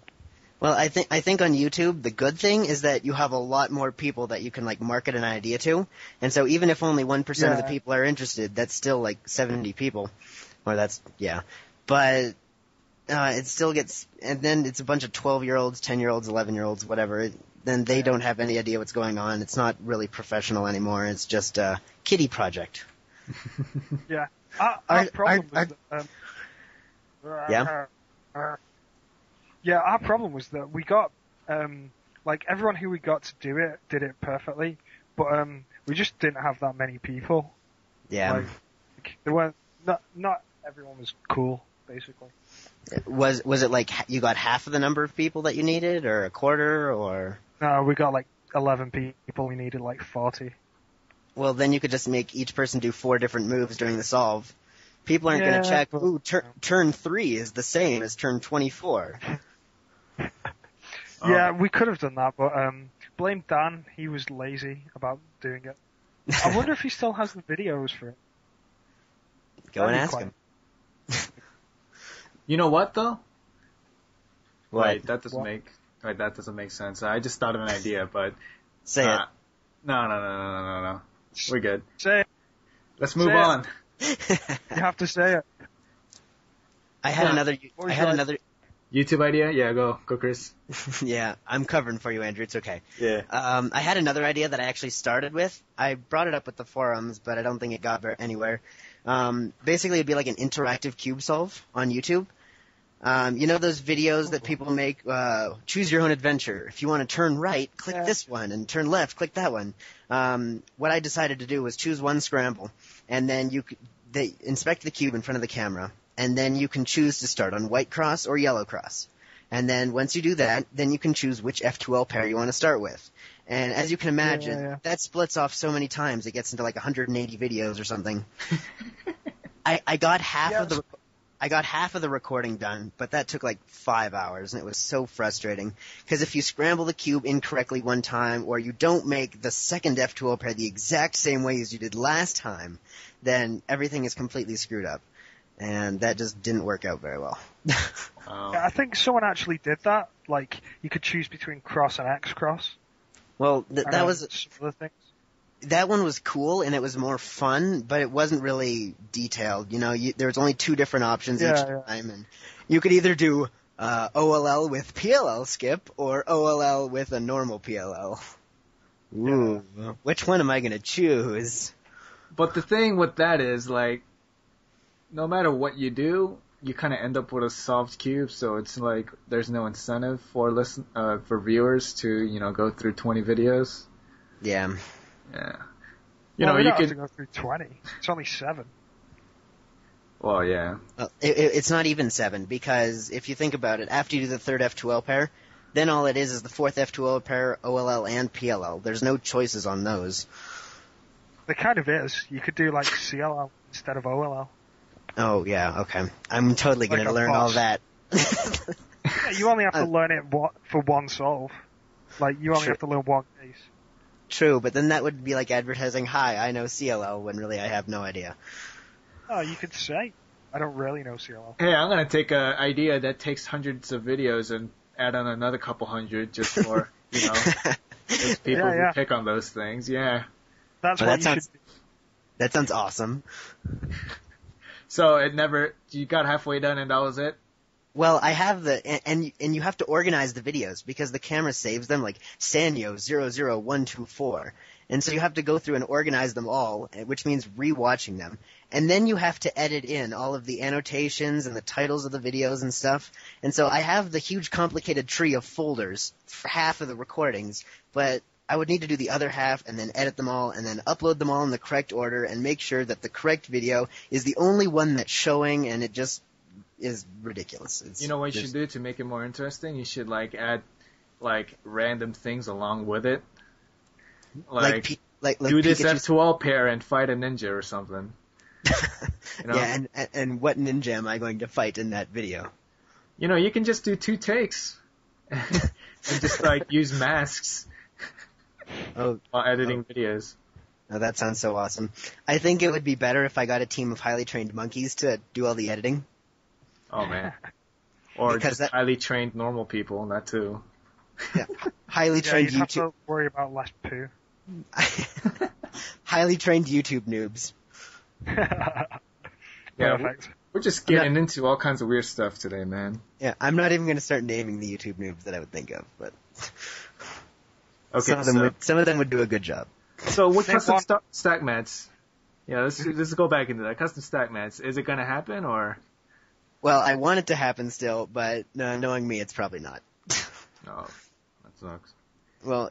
Well, I think on YouTube the good thing is that you have a lot more people that you can like market an idea to, and so even if only 1% of the people are interested, that's still like 70 people, or but. It still gets, and then it's a bunch of 12-year-olds, 10-year-olds, 11-year-olds, whatever. Then they don't have any idea what's going on. It's not really professional anymore. It's just a kiddie project. Yeah. Our problem was that we got, everyone who we got to do it did it perfectly, but we just didn't have that many people. Yeah. There weren't, not everyone was cool, basically. Was it like you got half of the number of people that you needed, or a quarter, or? No, we got like 11 people. We needed like 40. Well, then you could just make each person do 4 different moves during the solve. People aren't going to check, ooh, turn 3 is the same as turn 24. Yeah, we could have done that, but blame Dan. He was lazy about doing it. I wonder if he still has the videos for it. Go and ask him. You know what though? What? Wait, that doesn't make sense. I just thought of an idea, but say it. No. We're good. Say it. Let's move on. You have to say it. I had another YouTube idea. Yeah, go, Chris. Yeah, I'm covering for you, Andrew. It's okay. Yeah. I had another idea that I actually started with. I brought it up with the forums, but I don't think it got anywhere. Basically, it'd be like an interactive cube solve on YouTube. You know those videos that people make, choose your own adventure. If you want to turn right, click this one, and turn left, click that one. What I decided to do was choose one scramble, and then they inspect the cube in front of the camera, and then you can choose to start on white cross or yellow cross. And then once you do that, then you can choose which F2L pair you want to start with. And as you can imagine, that splits off so many times, it gets into like 180 videos or something. I got half of the recording done, but that took like 5 hours, and it was so frustrating. Because if you scramble the cube incorrectly one time, or you don't make the second F2L pair the exact same way as you did last time, then everything is completely screwed up. And that just didn't work out very well. Yeah, I think someone actually did that. Like, you could choose between cross and X cross. Well, that was some other things. That one was cool and it was more fun, but it wasn't really detailed. You know, there was only 2 different options each time, and you could either do OLL with PLL skip or OLL with a normal PLL. Ooh, which one am I going to choose? But the thing with that is, like, no matter what you do, you kind of end up with a solved cube, so it's like there's no incentive for for viewers to go through 20 videos. Yeah. Yeah. We don't have to go through 20. It's only 7. Well, yeah. It's not even 7, because if you think about it, after you do the third F2L pair, then all it is the fourth F2L pair, OLL, and PLL. There's no choices on those. There kind of is. You could do like CLL instead of OLL. Oh, yeah, okay. I'm totally going to learn all that. Yeah, you only have to learn it for one solve. Like, you only have to learn one case. True, but then that would be like advertising, hi, I know CLL, when really I have no idea. Oh, you could say, I don't really know CLL. Hey, I'm going to take an idea that takes hundreds of videos and add on another couple hundred just for, those people who pick on those things. Yeah. That's what you should do. That sounds awesome. So you got halfway done and that was it? Well, I have and you have to organize the videos because the camera saves them like Sanyo 00124. And so you have to go through and organize them all, which means rewatching them. And then you have to edit in all of the annotations and the titles of the videos and stuff. And so I have the huge complicated tree of folders for half of the recordings, but I would need to do the other half and then edit them all and then upload them all in the correct order and make sure that the correct video is the only one that's showing, and it just is ridiculous. You know what you should do to make it more interesting? You should add random things along with it. Like do this F2L pair and fight a ninja or something. Yeah, and what ninja am I going to fight in that video? You can just do 2 takes and just use masks while editing videos. Oh, that sounds so awesome. I think it would be better if I got a team of highly trained monkeys to do all the editing. Oh, man. Or just highly trained normal people, that too. Yeah, highly trained you'd have to worry about less poo. Highly trained YouTube noobs. Perfect. We're just getting into all kinds of weird stuff today, man. Yeah, I'm not even going to start naming the YouTube noobs that I would think of, but okay, some of them would do a good job. So what custom stack mats? Yeah, let's go back into that. Custom stack mats, is it going to happen or? Well, I want it to happen still, but knowing me, it's probably not. Oh, that sucks. Well,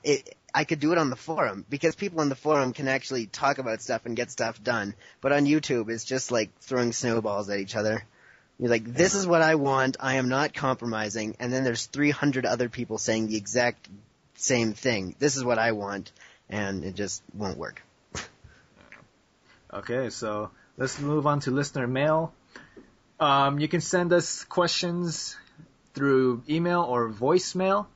I could do it on the forum, because people on the forum can actually talk about stuff and get stuff done. But on YouTube, it's just like throwing snowballs at each other. You're like, this is what I want, I am not compromising, and then there's 300 other people saying the exact same thing. This is what I want, and it just won't work. Okay, so let's move on to listener mail. You can send us questions through email or voicemail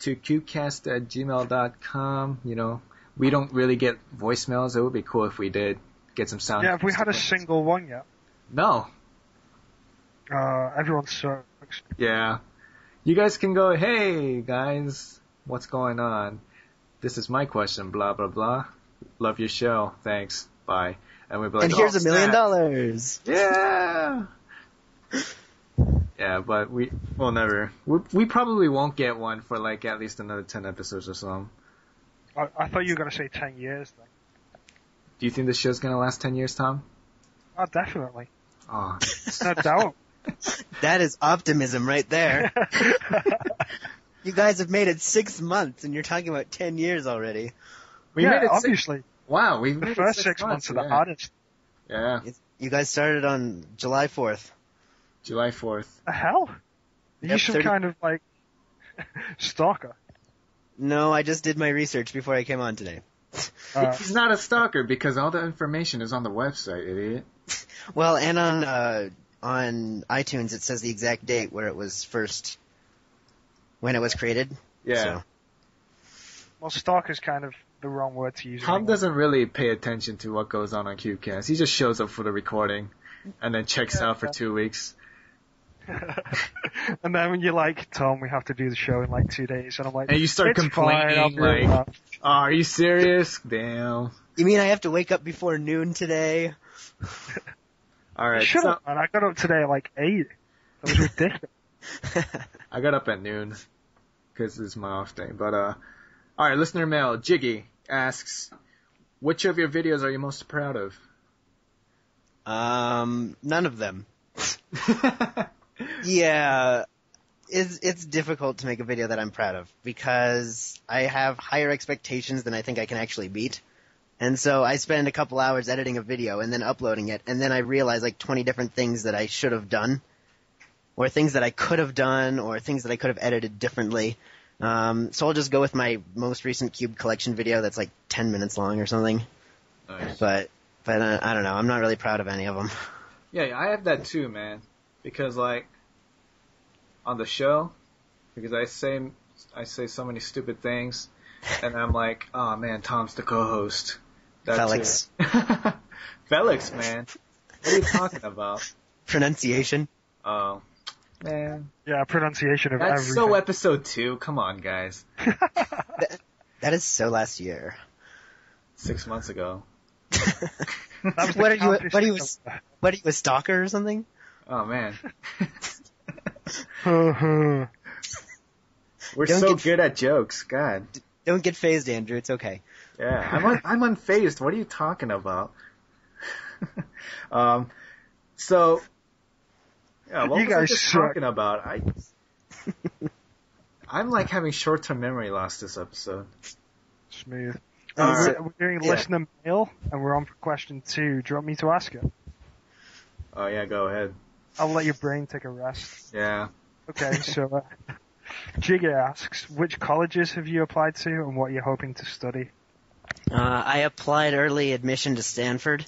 to cubecast@gmail.com. We don't really get voicemails. It would be cool if we did get some sound. Yeah, have we had a single one yet? No. Everyone sucks. Yeah. You guys can go, hey, guys, what's going on? This is my question, blah, blah, blah. Love your show. Thanks. Bye. And we'll be like, and here's $1 million. Yeah. Yeah, but we'll never. We probably won't get one for at least another 10 episodes or so. I thought you were going to say 10 years, then. Do you think this show's going to last 10 years, Tom? Oh, definitely. Oh. No doubt. That is optimism right there. You guys have made it 6 months, and you're talking about 10 years already. We made it obviously. Wow, we the made first it 6 months are the hardest. Yeah. You guys started on July 4th. July 4th. The hell? Are you some kind of, stalker? No, I just did my research before I came on today. He's not a stalker because all the information is on the website, idiot. Well, and on iTunes it says the exact date when it was created. Yeah. So. Well, stalker's kind of the wrong word to use. Tom doesn't really pay attention to what goes on Cubecast. He just shows up for the recording and then checks out for 2 weeks. And then when you're like, Tom, we have to do the show in 2 days, and I'm like, and you start complaining, oh, are you serious? Damn. You mean I have to wake up before noon today? Alright. Shut up, man. I got up today at 8. That was ridiculous. I got up at noon, because it's my off day. But, alright, listener mail. Jiggy asks, which of your videos are you most proud of? None of them. Yeah, it's difficult to make a video that I'm proud of because I have higher expectations than I think I can actually beat. And so I spend a couple hours editing a video and then uploading it, and then I realize like 20 different things that I should have done, or things that I could have done, or things that I could have edited differently. So I'll just go with my most recent Cube collection video that's like 10 minutes long or something. Nice. But I don't know. I'm not really proud of any of them. Yeah, I have that too, man. Because like on the show, because I say so many stupid things, and I'm like, oh man, Tom's the co-host. That Felix. too. Felix, man. What are you talking about? Pronunciation. Oh, man. Yeah, pronunciation of That's everything. so episode 2. Come on, guys. That is so last year. 6 months ago. That was the What are you, countless- a stalker or something? Oh man. We're We're Don't so get- good at jokes. God. Don't get phased, Andrew. It's okay. Yeah, I'm unfazed. What are you talking about? So, yeah, what You was I guys just suck. talking about? I'm like having short-term memory loss this episode. Smooth. Alright. We're doing Yeah. listener mail, and we're on for question 2. Do you want me to ask it? Oh yeah, go ahead. I'll let your brain take a rest. Yeah. Okay, so Jigga asks, which colleges have you applied to, and what are you hoping to study? I applied early admission to Stanford,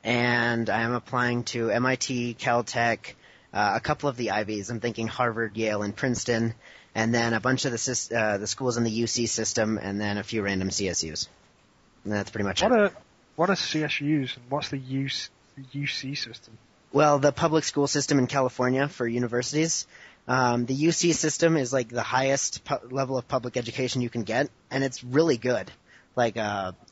and I am applying to MIT, Caltech, a couple of the Ivies. I'm thinking Harvard, Yale, and Princeton, and then a bunch of the schools in the UC system, and then a few random CSUs. And that's pretty much it. What are CSUs, and what's the UC system? Well, the public school system in California for universities. The UC system is like the highest level of public education you can get, and it's really good. Like,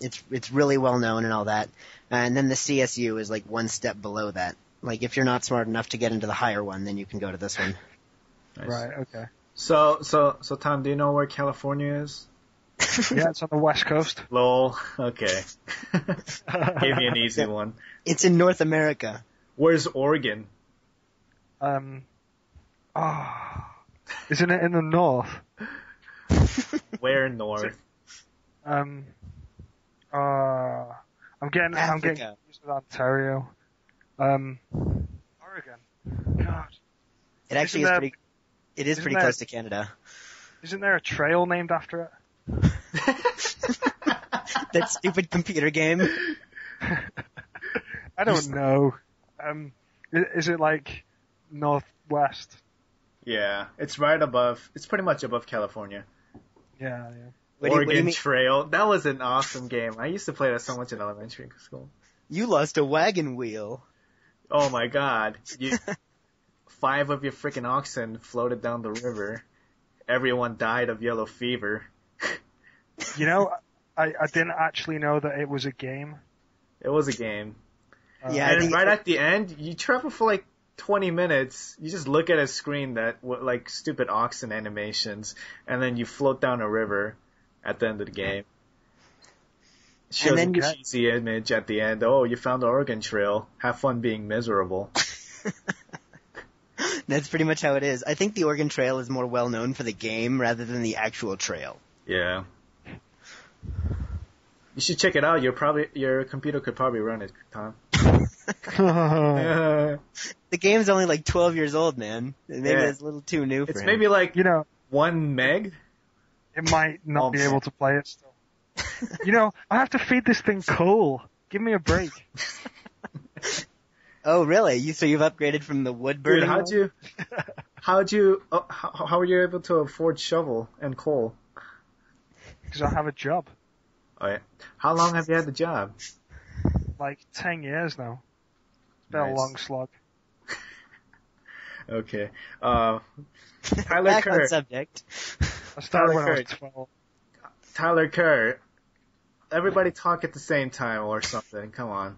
it's really well known and all that. And then the CSU is like one step below that. Like, if you're not smart enough to get into the higher one, then you can go to this one. Nice. Right, okay. So Tom, do you know where California is? Yeah, it's on the West Coast. Lol. Okay. Gave you an easy one. It's in North America. Where's Oregon? Isn't it in the north? Where north? I'm getting Africa. confused with Ontario. Oregon. God. It actually Isn't is that- pretty. It is isn't pretty that- close to Canada. Isn't there a trail named after it? That stupid computer game. I don't know. Is it like northwest? Yeah, it's right above. It's pretty much above California. Yeah. What do you Oregon mean? Trail. That was an awesome game. I used to play that so much in elementary school. You lost a wagon wheel. Oh my god. 5 of your freaking oxen floated down the river. Everyone died of yellow fever. You know, I didn't actually know that it was a game. It was a game. Yeah, I And think right at the end, you travel for like 20 minutes. You just look at a screen like stupid oxen animations, and then you float down a river at the end of the game. Shows then a you- cheesy image at the end. Oh, you found the Oregon Trail. Have fun being miserable. That's pretty much how it is. I think the Oregon Trail is more well known for the game rather than the actual trail. Yeah. You should check it out. Your computer could probably run it, Tom. The game's only like 12 years old, man. Maybe Yeah. it's a little too new for It's him. maybe like You know, 1 meg. it might not Oh, be man. able to play it still. You know, I have to feed this thing coal. Give me a break. Oh, really? So you've upgraded from the wood Dude, burning? how were you able to afford shovel and coal? Because I have a job. Oh, yeah. How long have you had the job? Like 10 years now. It's been a Nice. long slog. Okay. Tyler Back on Kerr. subject. I started Tyler when I was Kerr. 12. Tyler Kerr. Everybody talk at the same time or something. Come on.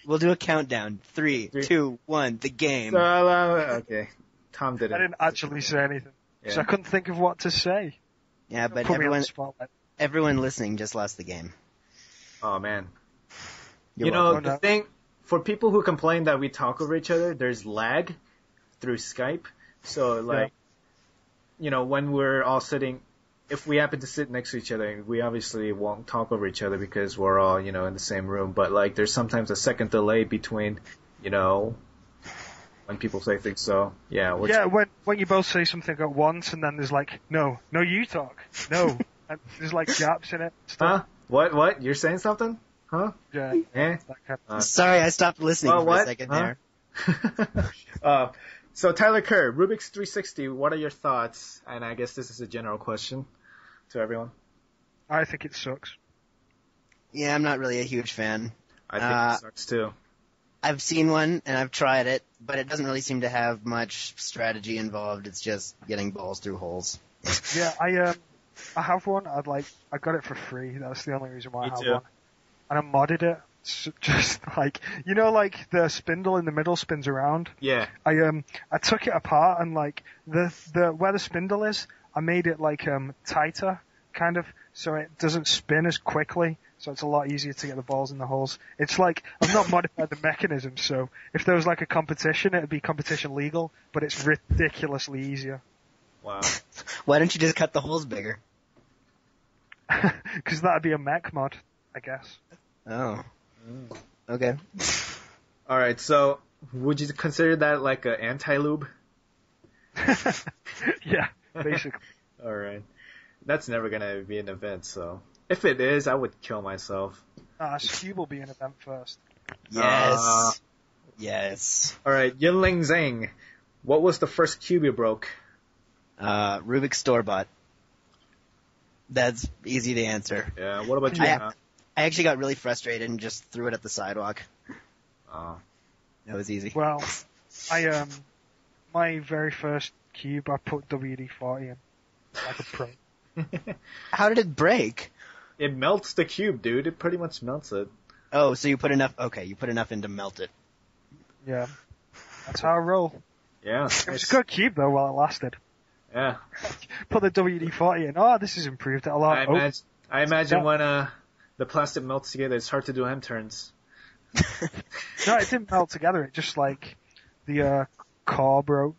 We'll do a countdown. 3, 2, 1, the game. Okay. Tom I didn't. didn't actually say anything. So I Yeah. couldn't think of what to say. Yeah, but Put me on the spotlight. everyone listening just lost the game. Oh man. You're You know, welcome. welcome. for people who complain that we talk over each other, there's lag through Skype. So like, when we're all sitting, if we happen to sit next to each other, we obviously won't talk over each other because we're all, in the same room. But like, there's sometimes a second delay between, when people say things. So yeah. When you both say something at once, and then there's like, no, you talk, no, and there's like gaps in it. Huh? What? You're saying something? Huh? Yeah. Eh? Sorry, I stopped listening for a second there. So Tyler Kerr, Rubik's 360. What are your thoughts? And I guess this is a general question to everyone. I think it sucks. Yeah, I'm not really a huge fan. I think it sucks too. I've seen one and I've tried it, but it doesn't really seem to have much strategy involved. It's just getting balls through holes. Yeah, I have one. I got it for free. That's the only reason why I have one. And I modded it. It's just like, like the spindle in the middle spins around. Yeah. I took it apart and like the where the spindle is, I made it like tighter, kind of, so it doesn't spin as quickly. So it's a lot easier to get the balls in the holes. It's like, I've not modified the mechanism, so if there was like a competition, it'd be competition legal, but it's ridiculously easier. Wow. Why don't you just cut the holes bigger? Because that'd be a mech mod, I guess. Oh. Okay. Alright, so would you consider that like an anti-lube? Yeah, basically. Alright. That's never gonna be an event, so. If it is, I would kill myself. Cube will be an event first. Yes. Yes. Alright, Yinling Zhang. What was the first cube you broke? Rubik's store-bought. That's easy to answer. Yeah, what about you? I actually got really frustrated and just threw it at the sidewalk. Oh. That was easy. Well, my very first cube, I put WD-40 in. Like a pro. How did it break? It melts the cube, dude. It pretty much melts it. Oh, so you put enough in to melt it. Yeah. That's how I roll. Yeah. It was a good cube though while it lasted. Yeah. Put the WD-40 in. Oh, this has improved it a lot. I imagine when the plastic melts together, it's hard to do M-turns. No, it didn't melt together. It just like the core broke.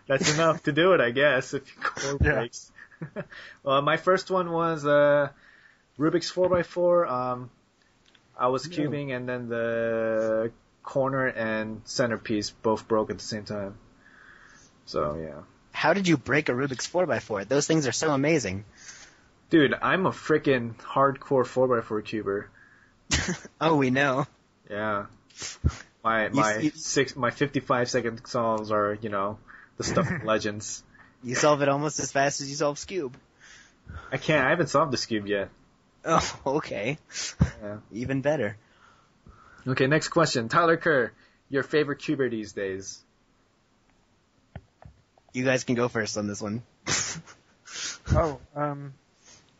That's enough to do it, I guess, if your core breaks. Well, my first one was Rubik's 4x4. I was cubing, and then the corner and centerpiece both broke at the same time. So, yeah. How did you break a Rubik's 4x4? Those things are so amazing. Dude, I'm a freaking hardcore 4x4 cuber. Oh, we know. Yeah. My 55-second solves are, the stuff of legends. You solve it almost as fast as you solve Scoob. I haven't solved the Scoob yet. Oh, okay. Yeah. Even better. Okay, next question. Tyler Kerr, your favorite cuber these days? You guys can go first on this one.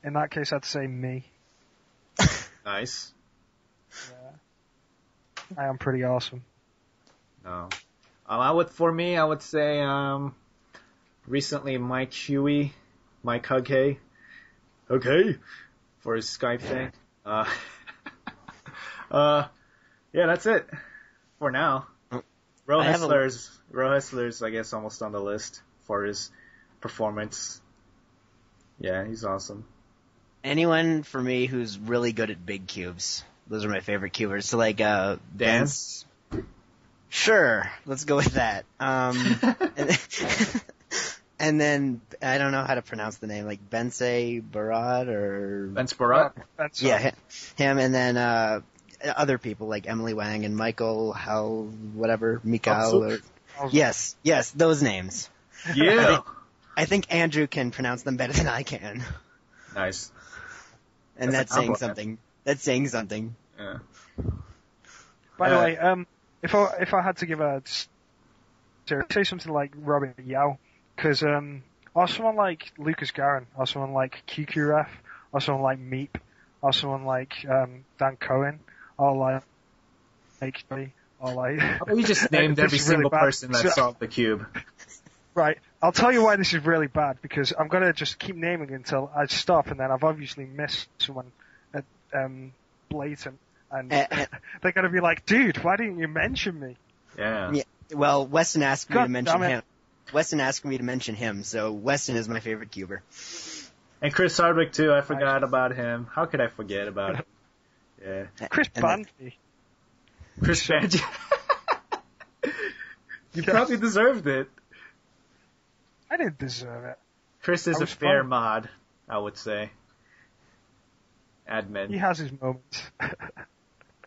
In that case, I'd say me. Nice. Yeah. I am pretty awesome. No. I would say, recently Mike Hughay, for his Skype thing. Yeah, that's it for now. Ro Hessler's, I guess, almost on the list for his performance. Yeah, he's awesome. Anyone for me who's really good at big cubes. Those are my favorite cubers. So like, Dance? Sure, let's go with that. And then, I don't know how to pronounce the name, like Bence Barat or... Bence Barat? Yeah, him, and then, other people like Emily Wang and Michael Mikal. Yes, those names. Yeah. I think Andrew can pronounce them better than I can. Nice. And that's saying something. That's saying something. Yeah. By the way, if I had to give say something like Robert Yao, because or someone like Lucas Garin, or someone like QQRF, or someone like Meep, or someone like Dan Cohen, or like we just named every single person that solved the cube. Right. I'll tell you why this is really bad, because I'm going to just keep naming until I stop, and then I've obviously missed someone blatant. And they're going to be like, dude, why didn't you mention me? Yeah. Yeah. Well, Weston asked me God to mention damn it. him. Weston asked me to mention him, so Weston is my favorite cuber. And Chris Hardwick too. I forgot about him. How could I forget about him? Yeah. Chris And that- Banfi. Chris Banji. You probably deserved it. I didn't deserve it. Chris is I a was fair fine. mod, I would say. Admin. He has his moments.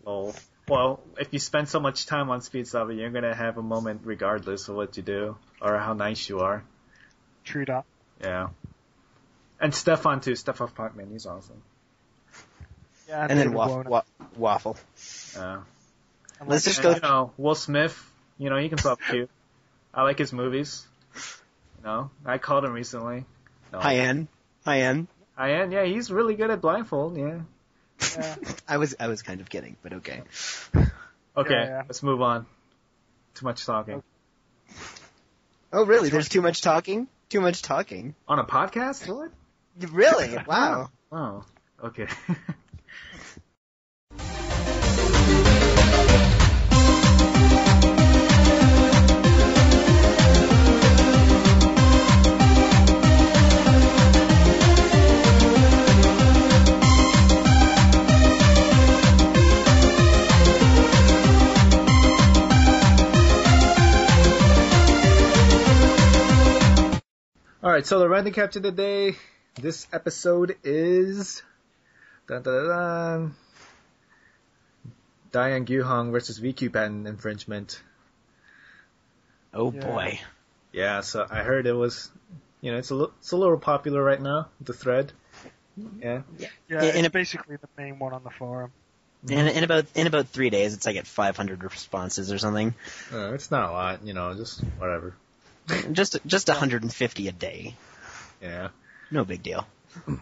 Lol. Well, if you spend so much time on Speed Saga, you're gonna have a moment regardless of what you do or how nice you are. True that. Yeah. And Stefan too. Stefan Parkman, he's awesome. Yeah, And then David Warner. Waffle. Yeah. And Let's like, just And, go. you know, Will Smith, you know, he can stop cute. I like his movies. You know, I called him recently. No. High-end. Ian, yeah, he's really good at blindfold, yeah. Yeah. I was kind of kidding, but okay. Okay, Yeah. let's move on. Too much talking. Oh, really? There's too much talking? Too much talking? On a podcast? What? Really? Wow. Oh, okay. Alright, so the random capture today, this episode is dun, dun, dun, dun, Diane Guhong versus VQ patent infringement. Oh, Yeah. boy. Yeah, so I heard it was, you know, it's a little popular right now, the thread. Yeah. Yeah, In it's a- basically the main one on the forum. In about 3 days, it's like at 500 responses or something. It's not a lot, you know, just whatever. Just 150 a day. Yeah. No big deal.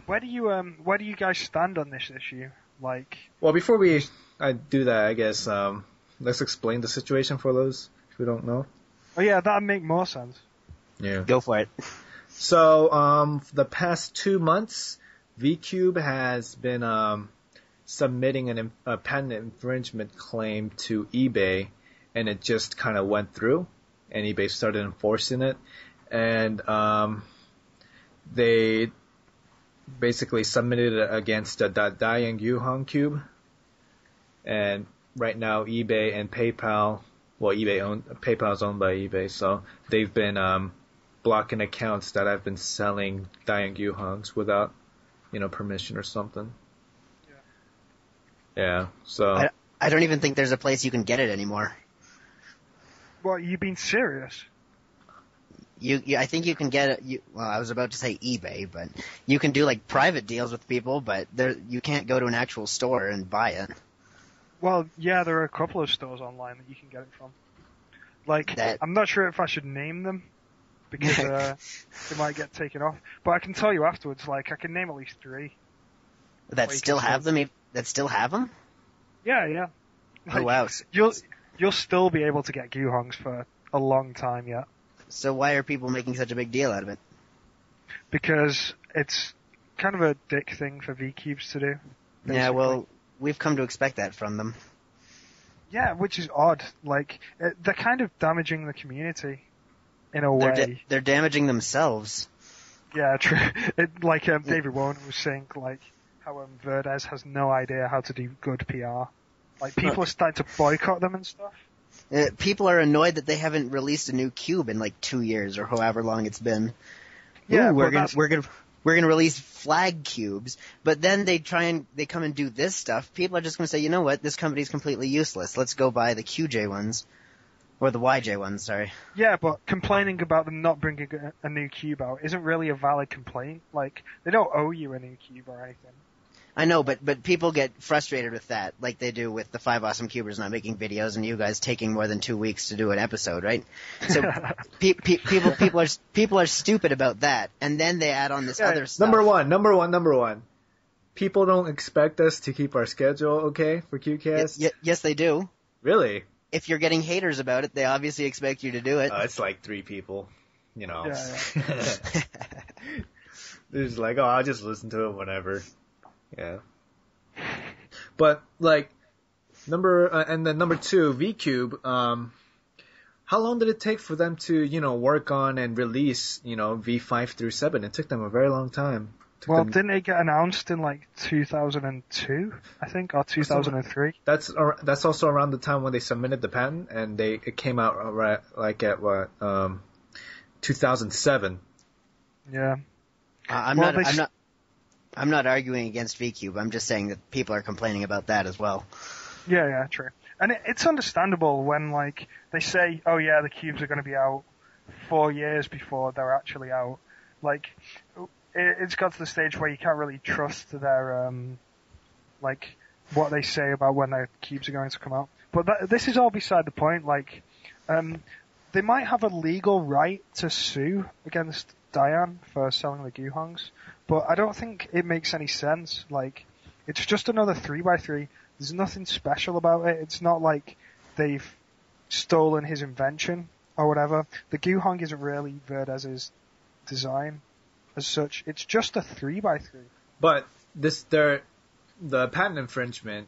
Where do you guys stand on this issue? Like, Well, before I do that, I guess, let's explain the situation for those who don't know. oh yeah, that'd make more sense. Yeah. Go for it. So, the past 2 months, VCube has been submitting a patent infringement claim to eBay, and it just kind of went through, and eBay started enforcing it, and they basically submitted it against the Diane Guhong cube, and right now eBay and PayPal, well, PayPal's owned by eBay, so they've been blocking accounts that have been selling Diane Guhongs without, you know, permission or something. Yeah, so I don't even think there's a place you can get it anymore. What, you being serious? I think you can get it. Well, I was about to say eBay, but you can do like private deals with people, but you can't go to an actual store and buy it. Well, yeah, there are a couple of stores online that you can get it from. Like, That- I'm not sure if I should name them, because they might get taken off. But I can tell you afterwards, like, I can name at least 3. That Well, you still can have them. That still have them. Yeah, yeah. Oh wow. You'll still be able to get Guhongs for a long time yet. So why are people making such a big deal out of it? Because it's kind of a dick thing for V-Cubes to do. Yeah, basically. well, we've come to expect that from them. Yeah, which is odd. Like, they're kind of damaging the community in a way. They're damaging themselves. Yeah, true. David Warner was saying, like, how Verdes has no idea how to do good PR. Like, people are starting to boycott them and stuff. People are annoyed that they haven't released a new cube in like 2 years or however long it's been. Yeah, Ooh, we're but gonna release flag cubes, but then they come and do this stuff. People are just gonna say, you know what, this company's completely useless. Let's go buy the QJ ones. Or the YJ ones, sorry. Yeah, but complaining about them not bringing a new cube out isn't really a valid complaint. Like, they don't owe you a new cube or anything. I know, but people get frustrated with that, like they do with the 5 Awesome Cubers not making videos and you guys taking more than 2 weeks to do an episode, right? So people are stupid about that, and then they add on this other stuff. Number one. People don't expect us to keep our schedule, okay, for Qcast? Yes, they do. Really? If you're getting haters about it, they obviously expect you to do it. It's like 3 people, you know. Yeah. They're just like, oh, I'll just listen to it whenever. Yeah. But, like, And then number 2, V-Cube. How long did it take for them to, work on and release, V5 through 7? It took them a very long time. Well, didn't it get announced in like 2002, I think, or 2003? That's also around the time when they submitted the patent, and it came out at 2007. Yeah. I'm not arguing against V-Cube. I'm just saying that people are complaining about that as well. Yeah, true. And it's understandable when, like, they say, oh yeah, the cubes are going to be out 4 years before they're actually out. Like, it's got to the stage where you can't really trust their, like, what they say about when their cubes are going to come out. But this is all beside the point. Like, they might have a legal right to sue against Diane for selling the Guhongs, but I don't think it makes any sense. Like, it's just another 3x3. There's nothing special about it. It's not like they've stolen his invention or whatever. The Guhong isn't really Verdez's design as such. It's just a 3x3. But the patent infringement,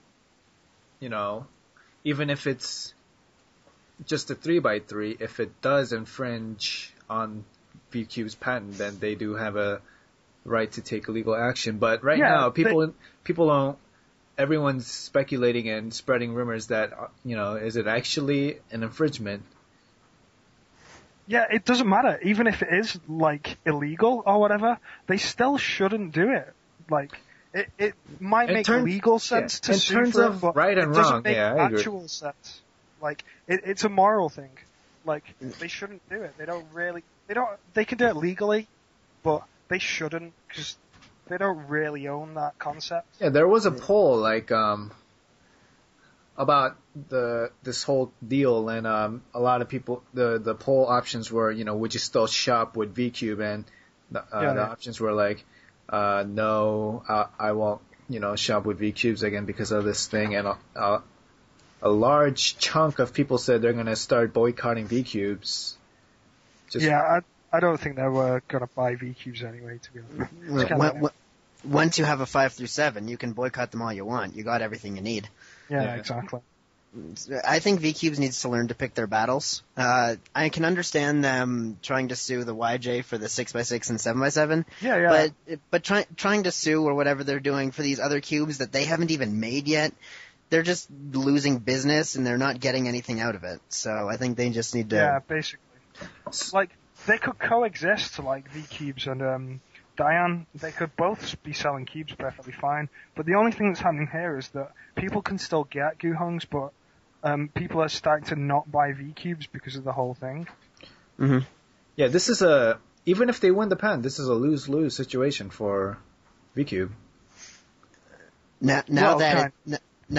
even if it's just a 3x3, if it does infringe on V-Cube's patent, then they do have a right to take legal action. But now, people don't. Everyone's speculating and spreading rumors that, is it actually an infringement? Yeah, it doesn't matter. Even if it is, like, illegal or whatever, they still shouldn't do it. Like, it might make legal sense to sue for it, but right and it doesn't wrong. make actual agree. sense. Like, it's a moral thing. Like, they shouldn't do it. They can do it legally, but they shouldn't, because they don't really own that concept. Yeah, there was a poll, like, about this whole deal, and a lot of people, the poll options were, would you still shop with V-Cube, and the options were like, no, I won't, shop with V-Cubes again because of this thing, and a large chunk of people said they're going to start boycotting V-Cubes. I don't think they were going to buy V-Cubes anyway, to be honest. Once you have a 5 through 7, you can boycott them all you want. You got everything you need. Yeah, exactly. I think V-Cubes needs to learn to pick their battles. I can understand them trying to sue the YJ for the 6x6 and 7x7. Yeah. But trying to sue or whatever they're doing for these other cubes that they haven't even made yet, they're just losing business and they're not getting anything out of it. So I think they just need to... Yeah, basically. Like, they could coexist, like V-Cubes and Diane. They could both be selling cubes perfectly fine. But the only thing that's happening here is that people can still get Guhongs, but people are starting to not buy V-Cubes because of the whole thing. Mm-hmm. Yeah, this is even if they win the patent, this is a lose-lose situation for V-Cube. Now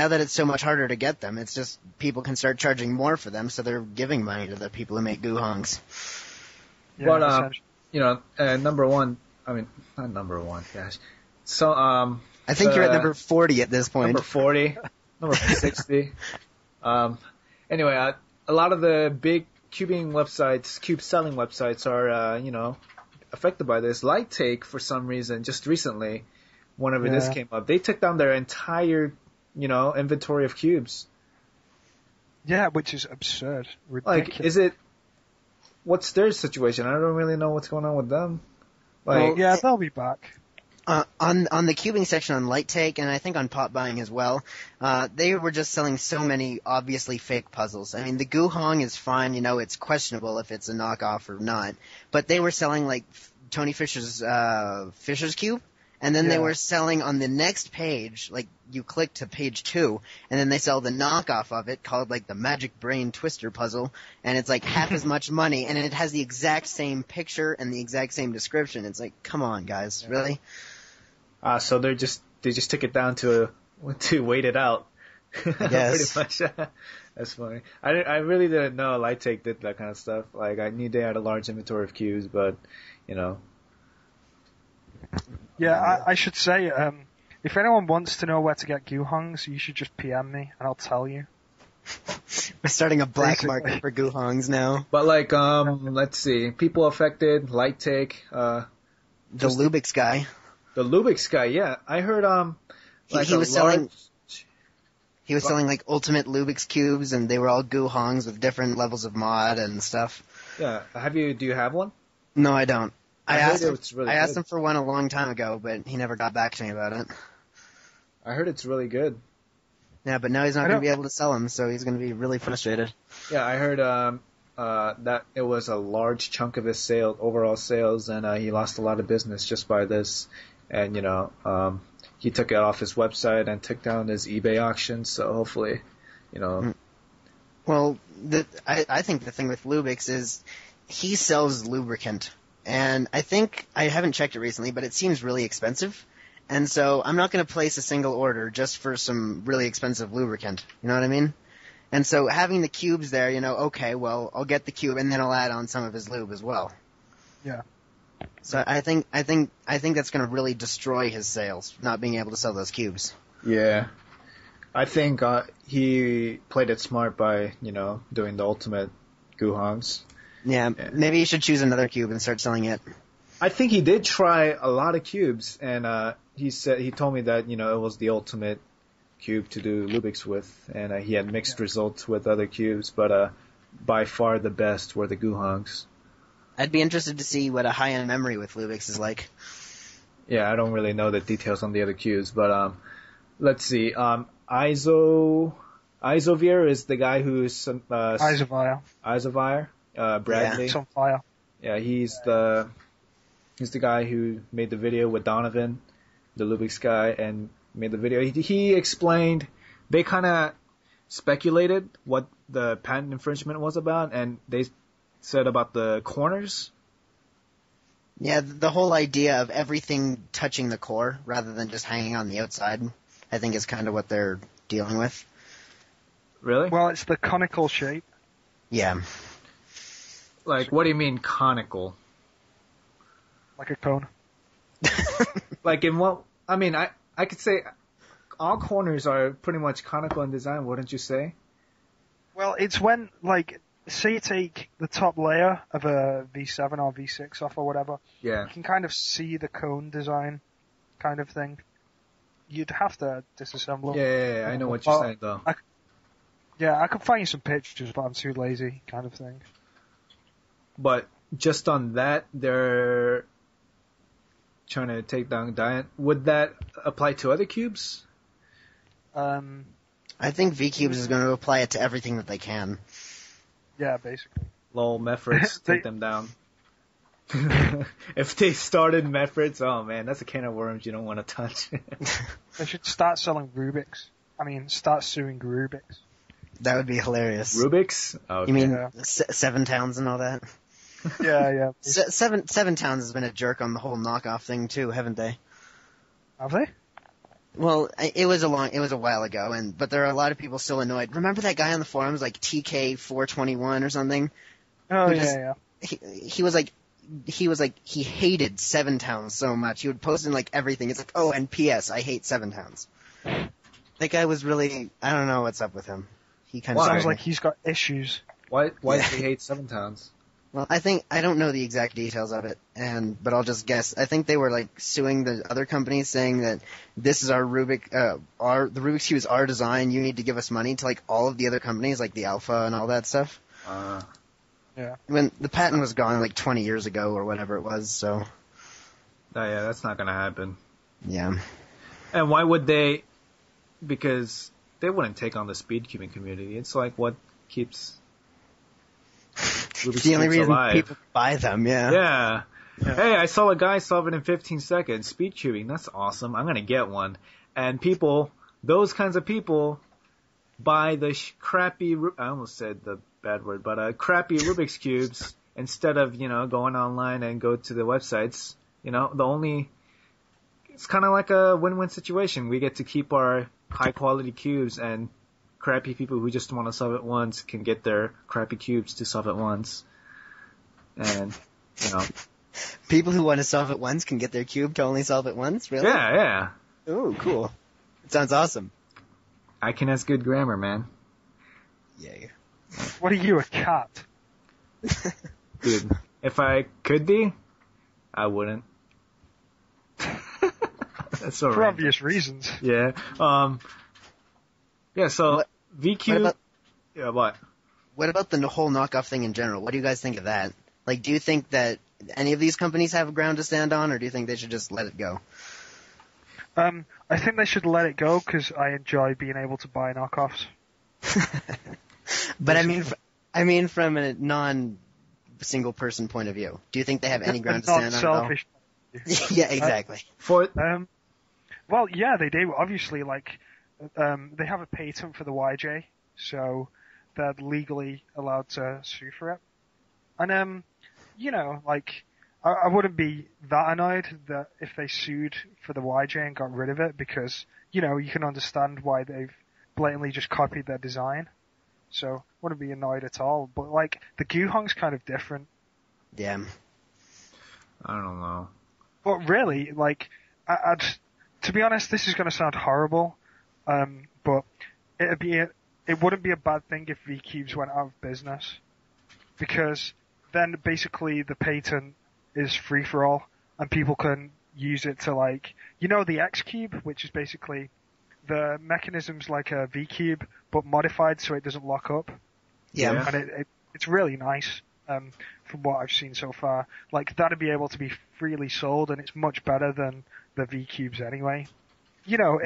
that it's so much harder to get them, it's just people can start charging more for them, so they're giving money to the people who make Guhongs. Yeah, but number one. I mean, not number one. Gosh. So I think you're at number 40 at this point. Number 40, number 60. Anyway, a lot of the big cubing websites, cube selling websites are affected by this. Light Take, for some reason, just recently, whenever this came up, they took down their entire inventory of cubes. Yeah, which is absurd. Ridiculous. What's their situation? I don't really know what's going on with them. They'll be back. On the cubing section on Light Take, and I think on Pop Buying as well, they were just selling so many obviously fake puzzles. I mean, the Guhong is fine, it's questionable if it's a knockoff or not, but they were selling like Tony Fisher's Cube, and then they were selling on the next page, like you click to page 2, and then they sell the knockoff of it called like the Magic Brain Twister puzzle, and it's like half as much money, and it has the exact same picture and the exact same description. It's like, come on, guys, really? So they just took it down to wait it out. Yes. Pretty much. That's funny. I really didn't know Light Take did that kind of stuff. Like, I knew they had a large inventory of cubes, but Yeah, I should say, if anyone wants to know where to get Guhongs, you should just PM me, and I'll tell you. We're starting a black market for Guhongs now. But let's see. People affected, Light Take, the Lubix guy. The Lubix guy, yeah. I heard, he was selling... He was selling like ultimate Lubix cubes, and they were all Guhongs with different levels of mod and stuff. Yeah. Do you have one? No, I don't. I asked him him for one a long time ago, but he never got back to me about it. I heard it's really good. Yeah, but now he's not going to be able to sell them, so he's going to be really frustrated. Yeah, I heard that it was a large chunk of his overall sales, and he lost a lot of business just by this. And he took it off his website and took down his eBay auction. So hopefully, Well, I think the thing with Lubix is he sells lubricant, and I haven't checked it recently, but it seems really expensive. And so I'm not going to place a single order just for some really expensive lubricant. You know what I mean? And so having the cubes there, okay, well, I'll get the cube and then I'll add on some of his lube as well. Yeah. So I think that's going to really destroy his sales, not being able to sell those cubes. Yeah. I think he played it smart by, doing the ultimate Guhongs. Yeah, maybe you should choose another cube and start selling it. I think he did try a lot of cubes, and he told me that, it was the ultimate cube to do Lubix with, and he had mixed results with other cubes, but by far the best were the Guhongs. I'd be interested to see what a high-end memory with Lubix is like. Yeah, I don't really know the details on the other cubes, but let's see. Izovire is the guy who's izovire. Bradley. It's on fire. Yeah, he's the guy who made the video with Donovan, the Lubix guy, and made the video. He explained, they kind of speculated what the patent infringement was about, and they said about the corners. Yeah, the whole idea of everything touching the core rather than just hanging on the outside, I think is kind of what they're dealing with. Really? Well, it's the conical shape. Yeah. Like, what do you mean conical? Like a cone. Like in what? I mean, I could say all corners are pretty much conical in design, wouldn't you say? Well, it's when, like, say you take the top layer of a V7 or V6 off or whatever. Yeah. You can kind of see the cone design kind of thing. You'd have to disassemble them. Yeah, I know what you're saying, though. I could find you some pictures, but I'm too lazy kind of thing. But just on that, they're trying to take down Diant. Would that apply to other cubes? I think V-Cubes is going to apply it to everything that they can. Yeah, basically. Lol, Mefrits, take them down. If they started Mefrits, oh man, that's a can of worms you don't want to touch. They should start selling Rubik's. Start suing Rubik's. That would be hilarious. Rubik's? Oh, okay. You mean Seven Towns and all that? Yeah. Seven Towns has been a jerk on the whole knockoff thing too, haven't they? Have they? Well, it was a while ago, but there are a lot of people still annoyed. Remember that guy on the forums, like TK421 or something? Oh yeah. He was like, he hated Seven Towns so much. He would post in like everything. It's like, oh, and P.S. I hate Seven Towns. That guy was really, I don't know what's up with him. He kind of sounds like he's got issues. Why does he hate Seven Towns? Well, I don't know the exact details of it, but I'll just guess. I think they were like suing the other companies, saying that this is our the Rubik's Cube is our design. You need to give us money to like all of the other companies, like the Alpha and all that stuff. Yeah. When the patent was gone like 20 years ago or whatever it was, so. Oh yeah, that's not gonna happen. Yeah. And why would they? Because they wouldn't take on the speed cubing community. It's like what keeps It's the only reason alive. people buy them, Yeah. Hey, I saw a guy solve it in 15 seconds. Speed cubing, that's awesome. I'm gonna get one. And those kinds of people, buy the crappy. I almost said the bad word, but crappy Rubik's cubes instead of going online and go to the websites. It's kind of like a win-win situation. We get to keep our high-quality cubes, and crappy people who just want to solve it once can get their crappy cubes to solve it once. And, People who want to solve it once can get their cube to only solve it once? Really? Yeah. Ooh, cool. It sounds awesome. I can ask good grammar, man. Yay. What are you, a cat? Dude, if I could be, I wouldn't. That's so For random. obvious reasons. Yeah. Yeah, so What VQ... about- What about the whole knockoff thing in general? What do you guys think of that? Like, do you think that any of these companies have ground to stand on, or do you think they should just let it go? I think they should let it go because I enjoy being able to buy knockoffs. But I mean from a non-single person point of view. Do you think they have any ground to stand on? Selfish. Yeah, exactly. Well, yeah, they do. Obviously, like, they have a patent for the YJ, so they're legally allowed to sue for it. And, you know, like, I wouldn't be that annoyed that if they sued for the YJ and got rid of it because, you know, you can understand why they've blatantly just copied their design. So, wouldn't be annoyed at all. But, like, the Guhong's kind of different. Yeah. I don't know. But really, like, to be honest, this is going to sound horrible, but it wouldn't be a bad thing if V-Cubes went out of business. Because then basically the patent is free for all, and people can use it to, like, you know, the X-Cube, which is basically the mechanism's like a V-Cube, but modified so it doesn't lock up. Yeah. And it's really nice, from what I've seen so far. Like, that'd be able to be freely sold, and it's much better than the V-Cubes anyway. You know,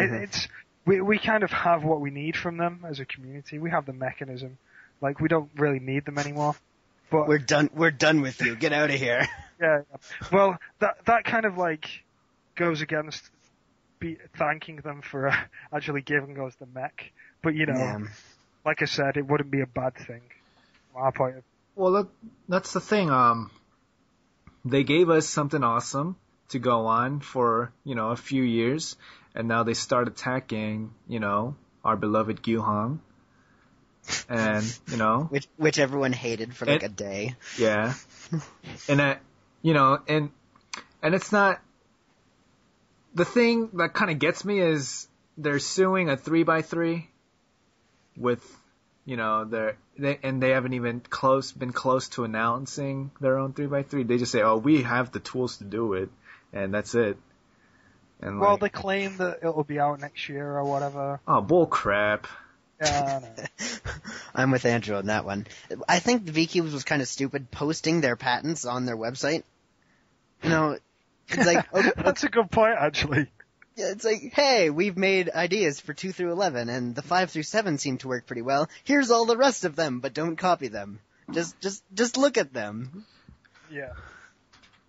we kind of have what we need from them as a community. We have the mechanism. Like, we don't really need them anymore. But We're done with you. Get out of here. yeah. Well, that kind of, like, goes against thanking them for actually giving us the mech. But, you know, Yeah. like I said, it wouldn't be a bad thing. From our point of Well, that's the thing. They gave us something awesome to go on for, you know, a few years, and now they start attacking, you know, our beloved Guhong. And, you know. Which everyone hated for like a day. Yeah. And you know, and it's not, the thing that kind of gets me is they're suing a 3x3 with, you know, they haven't even been close to announcing their own 3x3. They just say, oh, we have the tools to do it, and that's it. And well, they claim that it'll be out next year or whatever. Oh, bull crap. Yeah, I know. I'm with Andrew on that one. I think the V-Cubes was kind of stupid posting their patents on their website. You know, it's like... Okay, that's a good point, actually. Yeah, it's like, hey, we've made ideas for 2 through 11, and the 5 through 7 seem to work pretty well. Here's all the rest of them, but don't copy them. Just look at them. Yeah.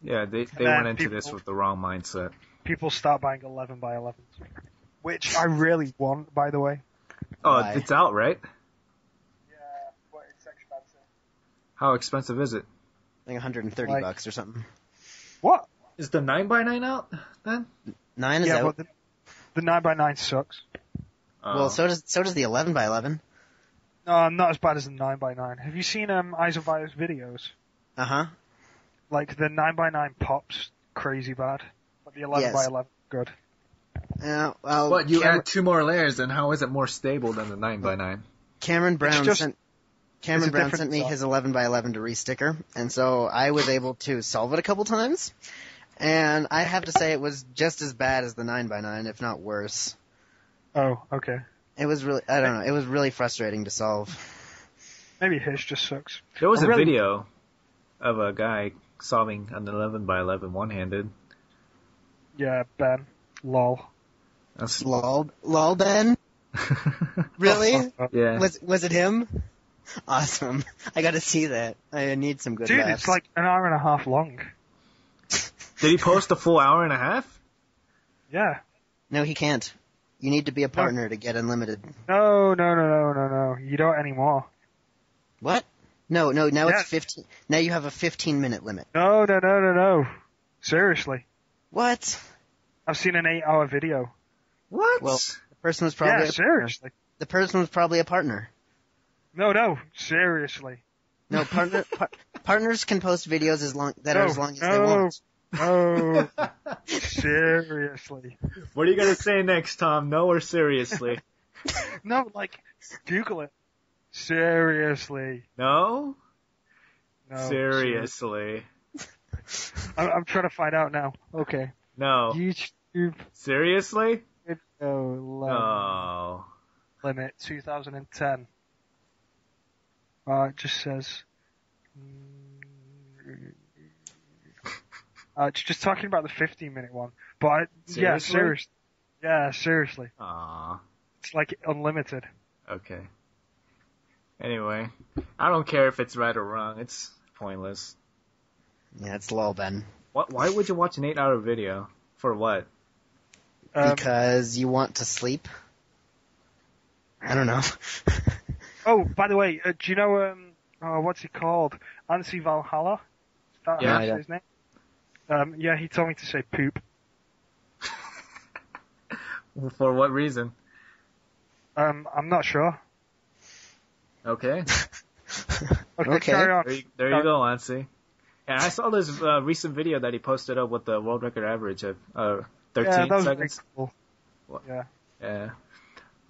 Yeah, they went into this with the wrong mindset. People start buying 11x11s, which I really want, by the way. Oh, Why? it's out, right? Yeah, but it's expensive. How expensive is it? Like $130 or something. What? Is the 9x9 out then? 9 is yeah, out. but the 9x9 sucks. Well, so does the 11x11. No, not as bad as the 9x9. Have you seen Izovire's videos? Uh-huh. Like, the 9x9 pops crazy bad, but the 11x11 good. Well, What, you add 2 more layers, and how is it more stable than the 9x9? Cameron Brown sent me size. his 11x11 to resticker, and so I was able to solve it a couple times. And I have to say it was just as bad as the 9x9, if not worse. Oh, okay. It was really, I don't know, it was really frustrating to solve. Maybe his just sucks. There was Oh, a really? video of a guy solving an 11x11 one-handed. Yeah, Ben. Lol. That's Lol, Ben? Really? yeah. Was it him? Awesome. I gotta see that. I need some good Dude, laughs. it's like an hour and a half long. Did he post a full hour and a half? Yeah. No, he can't. You need to be a partner to get unlimited. No. You don't anymore. What? No, now Yeah. it's 15. Now you have a 15-minute limit. No. Seriously. What? I've seen an 8-hour video. What? Well, the person was probably Yeah, seriously. The person was probably a partner. No, seriously. No, partners can post videos that are as long as they No. want. Oh, seriously. What are you gonna say next, Tom? No or seriously? No, like, Google it. Seriously. No? No. Seriously. I'm trying to find out now. Okay. No. YouTube Seriously? video love. Oh. limit 2010. It just says. It's just talking about the 15-minute one. But Seriously? Seriously. Aww. It's like unlimited. Okay. Anyway, I don't care if it's right or wrong. It's pointless. Yeah, it's low, Ben. Why would you watch an 8-hour video? For what? Because you want to sleep? I don't know. Oh, by the way, do you know, what's he called? Ansi Valhalla? Is that Yeah. his name? Yeah, he told me to say poop. For what reason? I'm not sure. Okay. Okay. Carry on. There you go, Ansi. And I saw this recent video that he posted up with the world record average of 13 Yeah, that was seconds. pretty cool. What? Yeah. Yeah.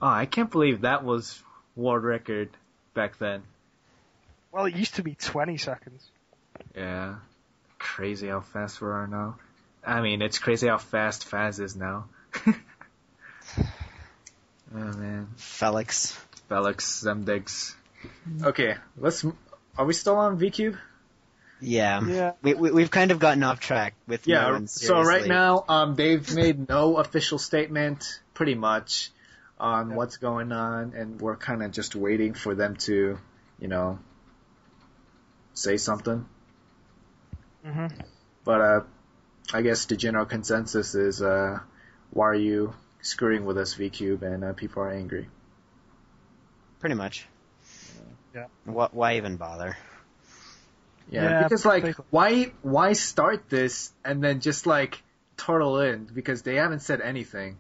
Oh, I can't believe that was world record back then. Well, it used to be 20 seconds. Yeah. Crazy how fast we are now. I mean, it's crazy how fast Faz is now. Oh man. Felix. Zemdegs. Okay, are we still on VCube? Yeah. Yeah. We've kind of gotten off track with no one So right seriously. now, they've made no official statement, pretty much, on what's going on, and we're kind of just waiting for them to, say something. Mm-hmm. But I guess the general consensus is, why are you screwing with us, VCube? And people are angry. Pretty much. Yeah. Why even bother? Yeah, because why start this and then just turtle in, because they haven't said anything.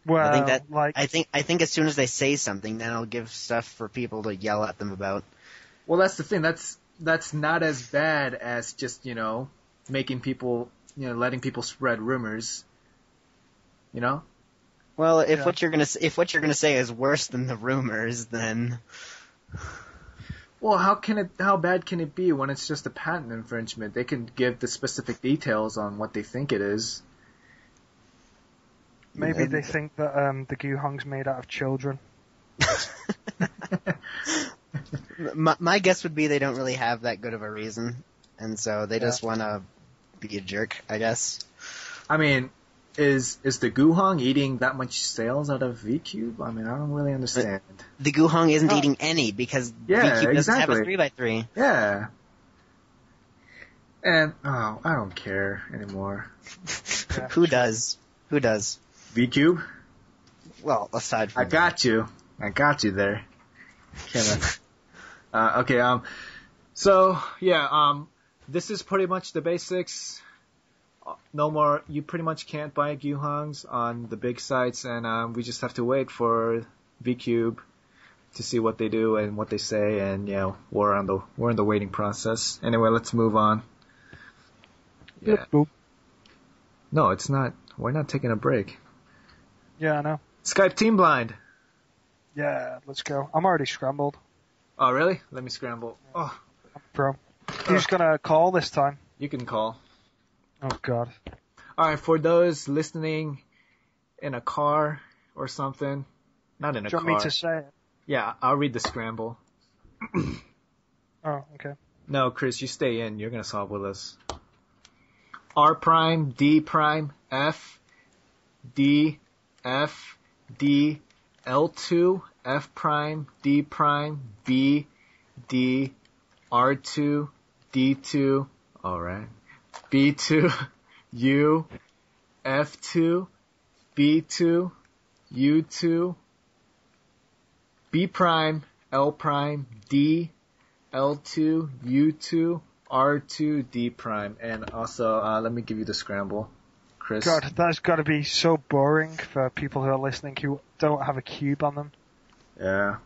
Well, I think as soon as they say something, then it'll give stuff for people to yell at them about. Well, that's the thing. That's not as bad as just making people letting people spread rumors. Well, if what you're gonna say is worse than the rumors, then. Well, how bad can it be when it's just a patent infringement? They can give the specific details on what they think it is. maybe they think that the Guhong's made out of children. My guess would be they don't really have that good of a reason, and so they just want to be a jerk, I guess. I mean, is the Guhong eating that much sales out of VCube? I mean, I don't really understand. The Guhong isn't eating any because VCube doesn't have a 3x3. Yeah. And, I don't care anymore. Yeah. Who does? VCube? Well, aside from I got you there. Okay, so, yeah, this is pretty much the basics. No more, you pretty much can't buy Guhongs on the big sites, and we just have to wait for VCube to see what they do and what they say, and we're in the waiting process. Anyway, let's move on. Yeah. No, it's not. We're not taking a break. Yeah, I know. Skype Team Blind. Yeah, let's go. I'm already scrambled. Oh, really? Let me scramble. Oh, I'm pro. Who's gonna call this time? you can call. Oh God. Alright, for those listening in a car or something, not in a Do you car. want me to say it? Yeah, I'll read the scramble. Oh, okay. No, Chris, you stay in. You're gonna solve with us. R prime, D prime, F, D, F, D, L2, F prime, D prime, B, D, R2, D2, alright. B2, U, F2, B2, U2, B prime, L prime, D, L2, U2, R2, D prime. And also, let me give you the scramble, Chris. God, that's got to be so boring for people who are listening who don't have a cube on them. Yeah.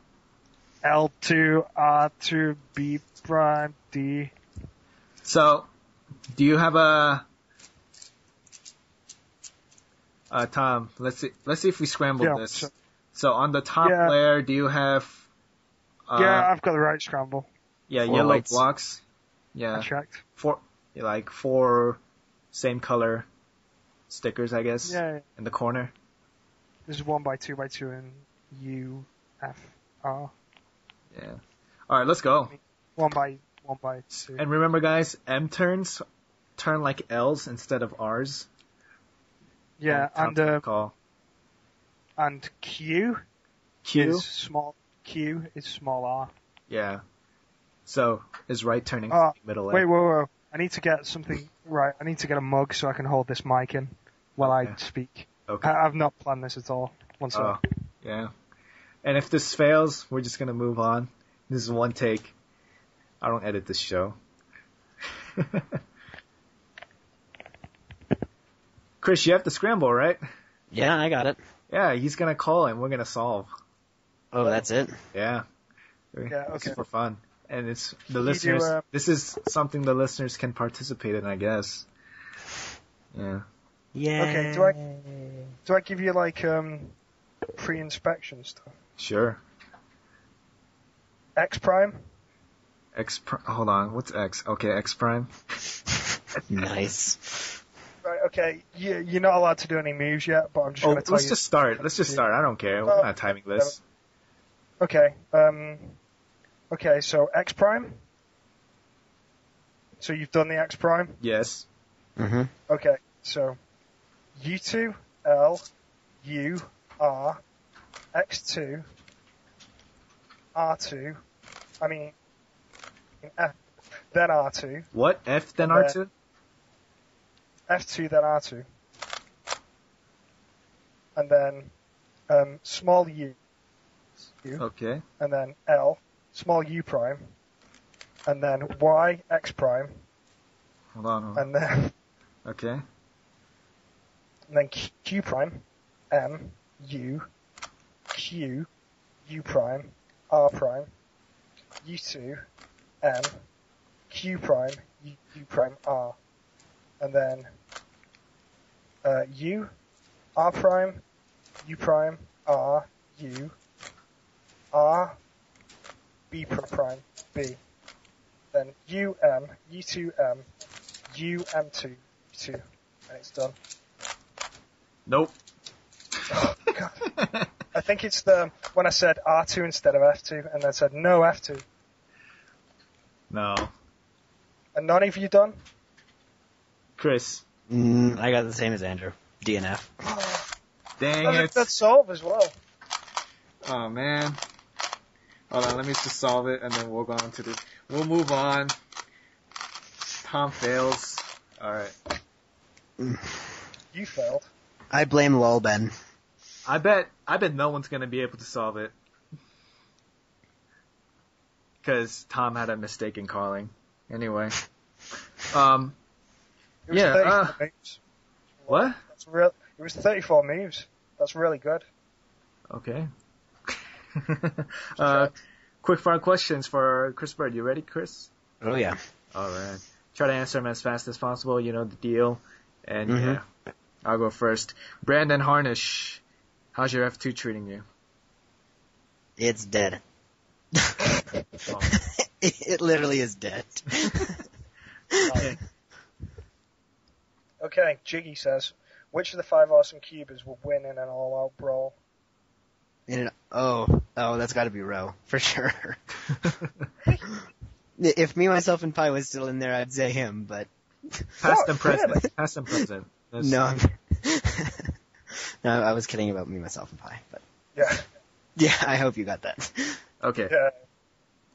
L2, R2, B prime, D. So, do you have a... Tom, let's see if we scrambled this. Sure. So on the top layer, do you have... yeah, I've got the right scramble. Yeah, Four yellow whites. blocks. Yeah. I checked. Four same color stickers, I guess, Yeah. in the corner. This is 1x2x2 and UFR. Yeah. All right, let's go. 1x2. And remember, guys, M turns turn like L's instead of R's. Yeah, call. And Q is small R. Yeah. So is right turning middle A. Wait, whoa. I need to get something right. I need to get a mug so I can hold this mic in while I speak. Okay. I've not planned this at all. One second. Yeah. And if this fails, we're just gonna move on. This is one take. I don't edit this show. Chris, you have to scramble, right? Yeah, I got it. Yeah, he's gonna call and we're gonna solve. Oh, that's it? Yeah. Yeah, This okay. is for fun. And it's the listeners. This is something the listeners can participate in, I guess. Yeah. Yeah. Okay, do I give you like pre-inspection stuff? Sure. X prime? Hold on. What's X? Okay, X prime. Nice. Right, okay. You're not allowed to do any moves yet, but I'm just going to tell let's you. just start. Let's just start. I don't care. We're not timing this. Okay. Okay, so X prime. So you've done the X prime? Yes. Mm-hmm. Okay, so U2, L, U, R, X2, R2, I mean, F, then R2. What? F then R2? F2, then R2. And then small u, Okay. and then L, small u prime, and then Y, X prime, Hold on. and then Okay. Q prime, M, U, Q, U prime, R prime, U2, M, Q prime, U prime, R, and then U, R prime, U prime, R, U, R, B prime, B, then U, M, U2, M, U, M2, U2, and it's done. Nope. Oh, God. I think it's when I said R2 instead of F2, and then said no F2. No. And none of you done? Chris. I got the same as Andrew. DNF. Dang it. That's solve as well. Oh, man. Hold on, let me just solve it, and then we'll go on to we'll move on. Tom fails. Alright. You failed. I blame Lolben. I bet no one's gonna be able to solve it. Cause Tom had a mistake in calling. Anyway. It was 34 moves. What? It was 34 moves. That's really good. Okay. Quickfire questions for Chris Bird. You ready, Chris? Oh, yeah. Alright. Try to answer them as fast as possible. You know the deal. And yeah. I'll go first. Brandon Harnish. How's your F2 treating you? It's dead. Oh. It literally is dead. Okay, Jiggy says, which of the 5 awesome cubers will win in an all-out brawl? That's gotta be Roe. For sure. If me, myself, and Pi was still in there, I'd say him, but... Past and present. Really? Past and present. No, no, I was kidding about me, myself, and Pi, but... Yeah. Yeah, I hope you got that. Okay. Yeah.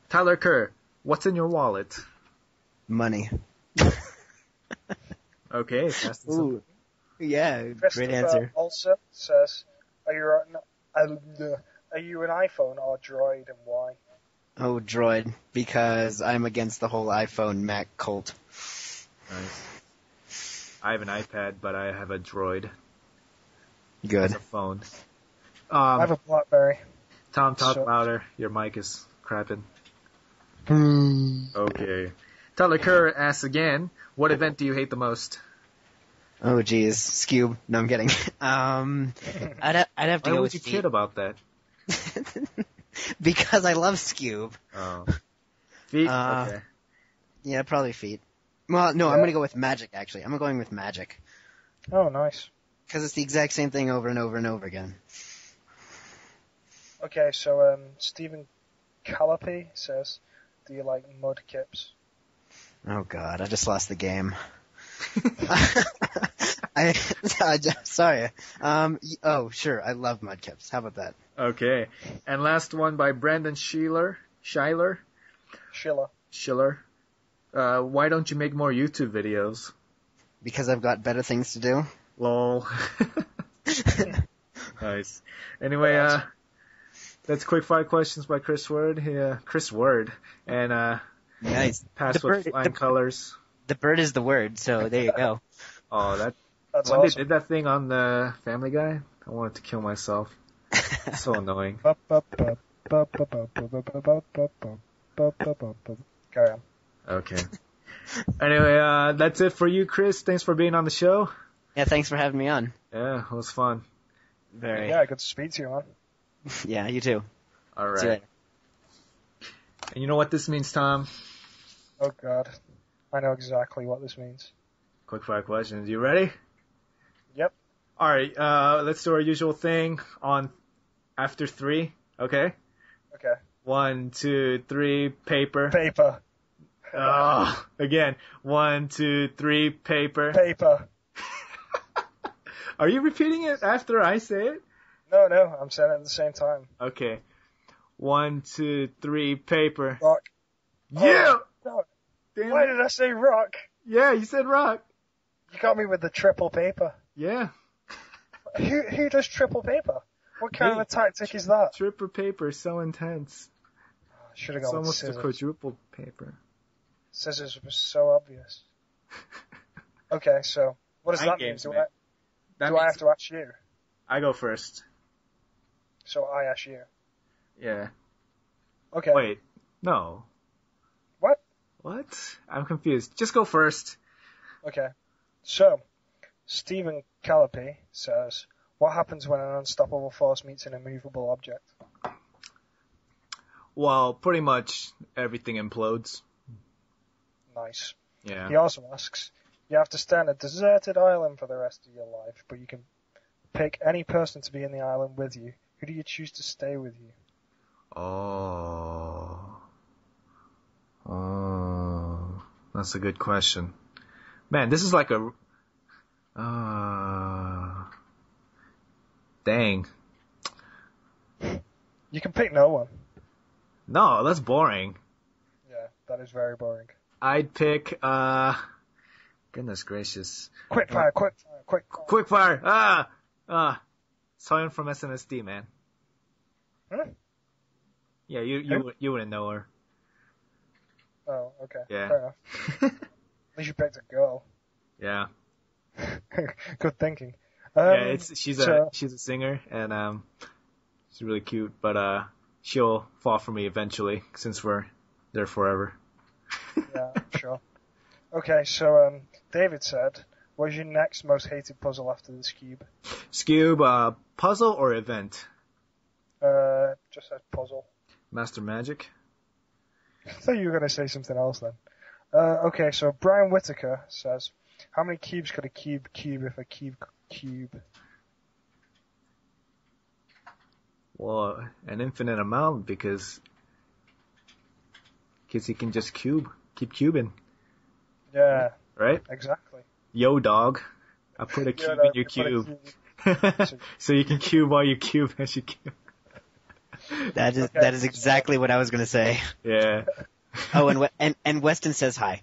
Tyler Kerr. What's in your wallet? Money. Okay. Fast and simple. Ooh. Yeah, great Christopher answer. Also says, are you an iPhone or Droid, and why? Oh, Droid, because I'm against the whole iPhone Mac cult. Nice. I have an iPad, but I have a Droid. Good. It's a phone. I have a BlackBerry. Tom, talk So- louder. Your mic is crapping. Hmm. Okay. Tyler Kerr asks again, what event do you hate the most? Oh, geez. Scube. No, I'm kidding. I'd have to Why go would with you Feet. kid about that? Because I love Scube. Oh. Feet? Okay. Yeah, probably Feet. Well, no, I'm gonna go with Magic, actually. I'm going with Magic. Oh, nice. Because it's the exact same thing over and over and over again. Okay, so Stephen Callipy says, do you like mudkips? Oh God, I just lost the game. Sorry. Oh, sure, I love mudkips. How about that? Okay. And last one by Brandon Schiller. Why don't you make more YouTube videos? Because I've got better things to do. Lol. Nice. Anyway, that's Quickfire Questions by Chris Word. Yeah, Chris Word. And Nice. Pass with Flying Colors. The bird is the word, so there you go. Oh, That's when awesome. they did that thing on the Family Guy, I wanted to kill myself. It's so annoying. Carry on. Okay. Anyway, that's it for you, Chris. Thanks for being on the show. Yeah, thanks for having me on. Yeah, it was fun. Very. Yeah, good to speak to you, man. Yeah, you too. All See you right. later. And you know what this means, Tom? Oh God, I know exactly what this means. Quickfire Questions. You ready? Yep. All right. Let's do our usual thing on after 3. Okay. Okay. 1, 2, 3. Paper. Paper. Again. 1, 2, 3. Paper. Paper. Are you repeating it after I say it? No, I'm saying it at the same time. Okay. 1, 2, 3. Paper. Rock. Yeah. No. Damn Why it. did I say rock? Yeah, you said rock. You got me with the triple paper. Yeah. Who does triple paper? What kind of Me. a tactic is that? Triple paper, so intense. Should have It's gone with almost a scissors. quadruple paper. Scissors was so obvious. Okay, so what does Mind that mean? games, Do man. That I means have to ask you? I go first. So I ask you. Yeah. Okay. Wait. No. What? What? I'm confused. Just go first. Okay. So, Stephen Callipy says, what happens when an unstoppable force meets an immovable object? Well, pretty much everything implodes. Nice. Yeah. He also asks, you have to stay on a deserted island for the rest of your life, but you can pick any person to be in the island with you. Who do you choose to stay with you? Oh. That's a good question. Man, this is like a... Dang. You can pick no one. No, that's boring. Yeah, that is very boring. I'd pick, goodness gracious. Quickfire. Quickfire! Someone from SNSD, man. Huh? Yeah, you wouldn't know her. Oh, okay. Yeah. Fair enough. At least you picked a girl. Yeah. Good thinking. Yeah, she's a singer, and she's really cute, but she'll fall for me eventually, since we're there forever. Yeah, sure. Okay, so David said, what is your next most hated puzzle after this cube? Scube, puzzle or event? Just says puzzle. Master Magic? I thought you were going to say something else then. Okay, so Brian Whitaker says, how many cubes could a cube if a cube? Well, an infinite amount, because he can just keep cubing, Yeah, right? exactly. Yo, dog. I put a cube in your cube. So you can cube while you cube as you cube. That is exactly what I was going to say. Yeah. Oh, and Weston says hi.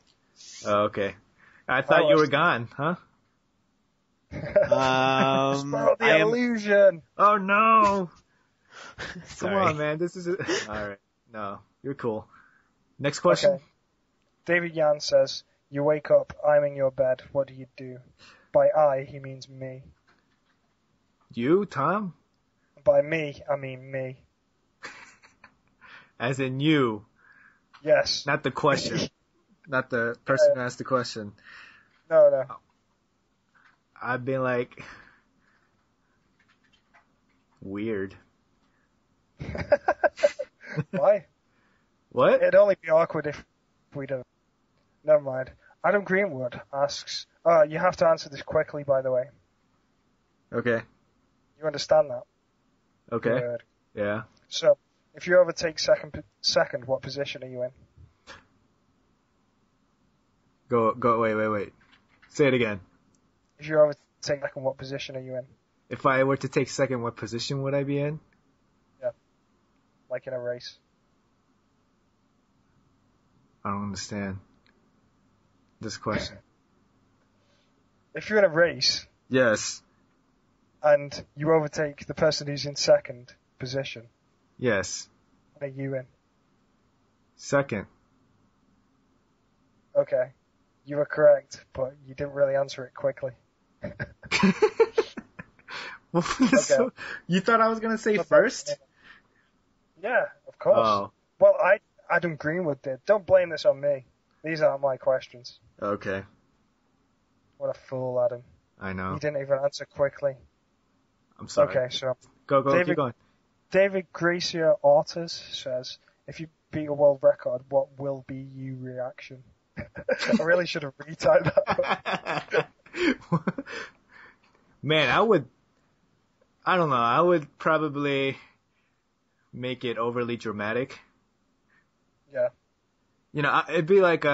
Oh, okay. I thought you were gone, huh? Spoiled the illusion. Oh no! Come Sorry. on, man. This is alright. No, you're cool. Next question. Okay. David Yan says, you wake up, I'm in your bed, what do you do? By I, he means me. You, Tom? By me, I mean me. As in you. Yes. Not the question. Not the person who asked the question. No. I've been like... Weird. Why? What? It'd only be awkward if we don't. Never mind. Adam Greenwood asks, you have to answer this quickly, by the way. Okay. You understand that? Okay. Good. Yeah. So, if you overtake second, what position are you in? Wait. Say it again. If you overtake second, what position are you in? If I were to take second, what position would I be in? Yeah. Like in a race. I don't understand this question. If you're in a race Yes. and you overtake the person who's in second position, Yes. what are you in? Second. Okay. You were correct, but you didn't really answer it quickly. So, you thought I was gonna say first? Yeah, of course. Oh. Well, Adam Greenwood did. Don't blame this on me. These aren't my questions. Okay. What a fool, Adam. I know. You didn't even answer quickly. I'm sorry. Okay, so Go. David- Keep going. David Gracia Ortiz says, if you beat a world record, what will be your reaction? I really should have retyped that. Man, I don't know, I would probably make it overly dramatic. Yeah. You know, it'd be like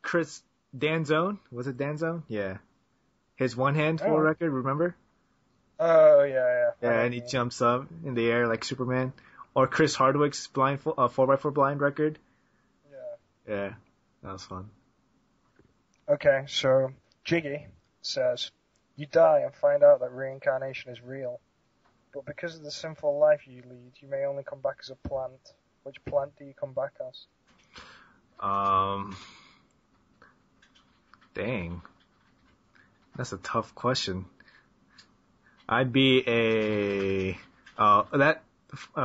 Chris Danzone. Was it Danzone? Yeah. His one hand full record, remember? Oh, yeah. Yeah, and he jumps up in the air like Superman. Or Chris Hardwick's 4x4 blind record. Yeah. Yeah, that was fun. Okay, so Jiggy says, you die and find out that reincarnation is real, but because of the sinful life you lead, you may only come back as a plant. Which plant do you come back as? Dang. That's a tough question. I'd be a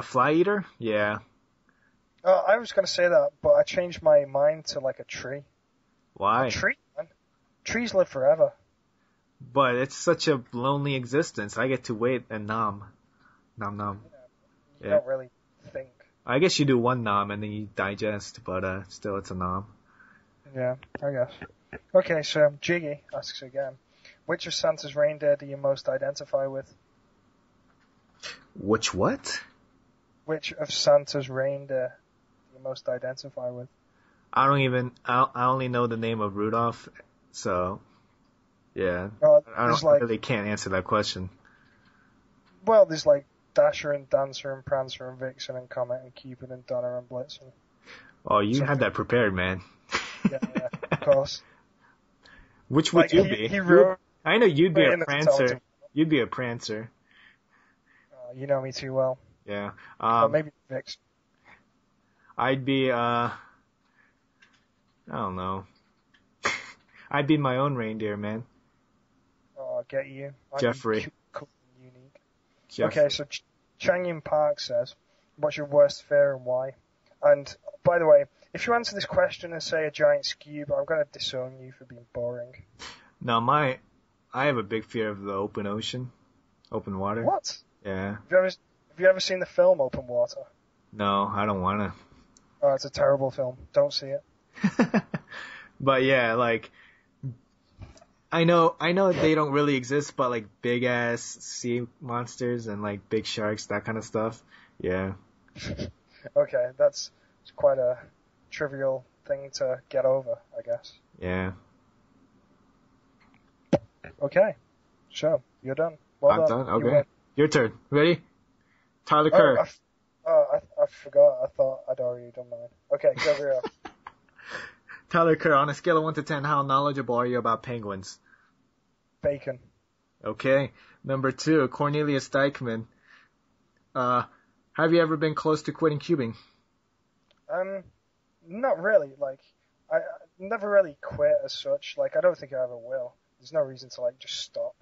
fly eater? Yeah. I was going to say that, but I changed my mind to like a tree. Why? A tree, man. Trees live forever. But it's such a lonely existence. I get to wait and nom. Nom. You don't really think. I guess you do one nom and then you digest, but still it's a nom. Yeah, I guess. Okay, so Jiggy asks again, which of Santa's reindeer do you most identify with? Which what? Which of Santa's reindeer do you most identify with? I only know the name of Rudolph, so yeah. I really can't answer that question. Well, there's like Dasher and Dancer and Prancer and Vixen and Comet and Cupid and Donner and Blitzen. Oh, you had that prepared, man. Yeah, of course. Which would you be? I know you'd be a Prancer. You'd be a Prancer. You know me too well. Yeah. Or maybe Vixen. I'd be, I don't know. I'd be my own reindeer, man. Oh, I'll get you. Jeffrey. Cool and unique. Jeffrey. Okay, so Changyin Park says, what's your worst fear and why? And, by the way, if you answer this question and say a giant skewb, I'm going to disown you for being boring. No, I have a big fear of the open ocean. Open water. What? Yeah. Have you ever seen the film Open Water? No, I don't want to. Oh, it's a terrible film. Don't see it. But yeah, like, I know they don't really exist, but like big ass sea monsters and like big sharks, that kind of stuff. Yeah. Okay, it's quite a trivial thing to get over, I guess. Yeah. Okay, so you're done. I'm done. Okay. Your turn. Ready? Tyler Kerr. I forgot. I thought I'd already done mine. Okay, go real. Tyler Kerr, on a scale of 1 to 10, how knowledgeable are you about penguins? Bacon. Okay. Number 2, Cornelius Dykman. Have you ever been close to quitting cubing? Not really. Like, I never really quit as such. Like, I don't think I ever will. There's no reason to, like, just stop.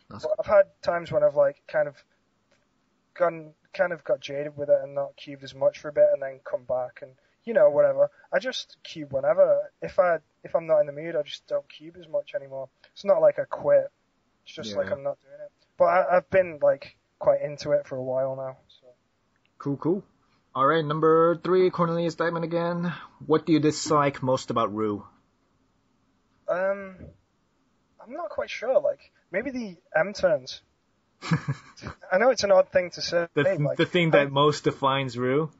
But I've had times when I've, like, kind of got jaded with it and not cubed as much for a bit and then come back and, whatever. I just cube whenever. If I'm not in the mood, I just don't cube as much anymore. It's not like I quit. It's just like I'm not doing it. But I've been, like, quite into it for a while now. So. Cool. All right, number 3, Cornelius Dykman again. What do you dislike most about Rue? I'm not quite sure. Like, Maybe the M turns. I know it's an odd thing to say. The thing that most defines Rue.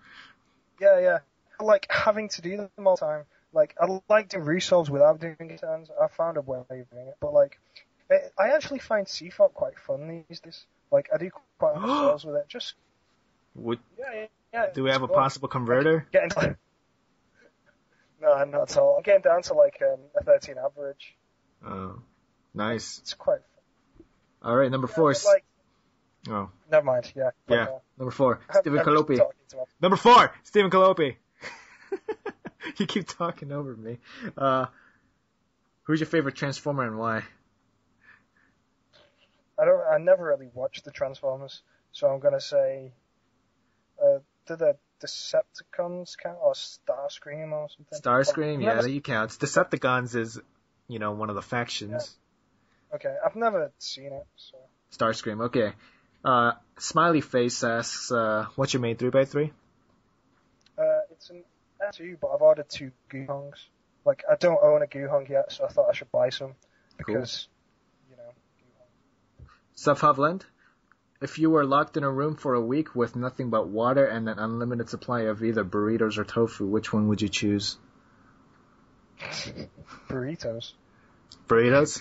Yeah. I like having to do them all the time. Like, I like doing resolves without doing turns. I found a way of doing it. But, like, I actually find CFOP quite fun these days. Like, I do quite a lot of resolves with it. Just... Yeah. Do we have a possible converter? No, not at all. I'm getting down to, like, a 13 average. Oh, nice. It's quite fun. All right, number 4. Oh. Never mind, yeah. Number 4, Stephen Calopi. Number 4, Stephen Calopi. You keep talking over me. Who's your favorite Transformer and why? I never really watched the Transformers, so I'm gonna say, do the Decepticons count, or Starscream or something? Starscream, yeah, that counts. Decepticons is, one of the factions. Yeah. Okay, I've never seen it, so. Starscream, okay. Smiley Face asks, what's your main 3x3? It's an S2, but I've ordered 2 Guhongs. Like, I don't own a Guhong yet, so I thought I should buy some. Because, Guhong. Seth Hovland, if you were locked in a room for a week with nothing but water and an unlimited supply of either burritos or tofu, which one would you choose? Burritos. Burritos?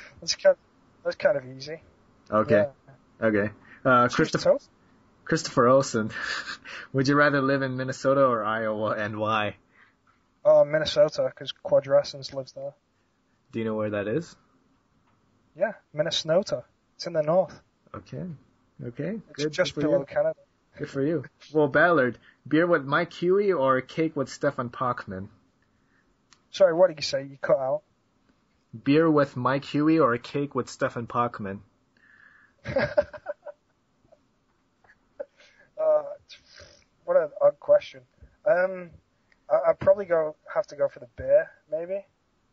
That's kind of easy. Okay. Yeah. Okay. Christopher Olsen, would you rather live in Minnesota or Iowa, and why? Minnesota, because Quadrascens lives there. Do you know where that is? Yeah, Minnesota. It's in the north. Okay. It's just below Canada. Good for you. Well, Ballard, beer with Mike Huey or cake with Stefan Pachman? Sorry, what did you say? You cut out. Beer with Mike Huey or a cake with Stefan Pachman? What an odd question. I'd probably have to go for the beer, maybe,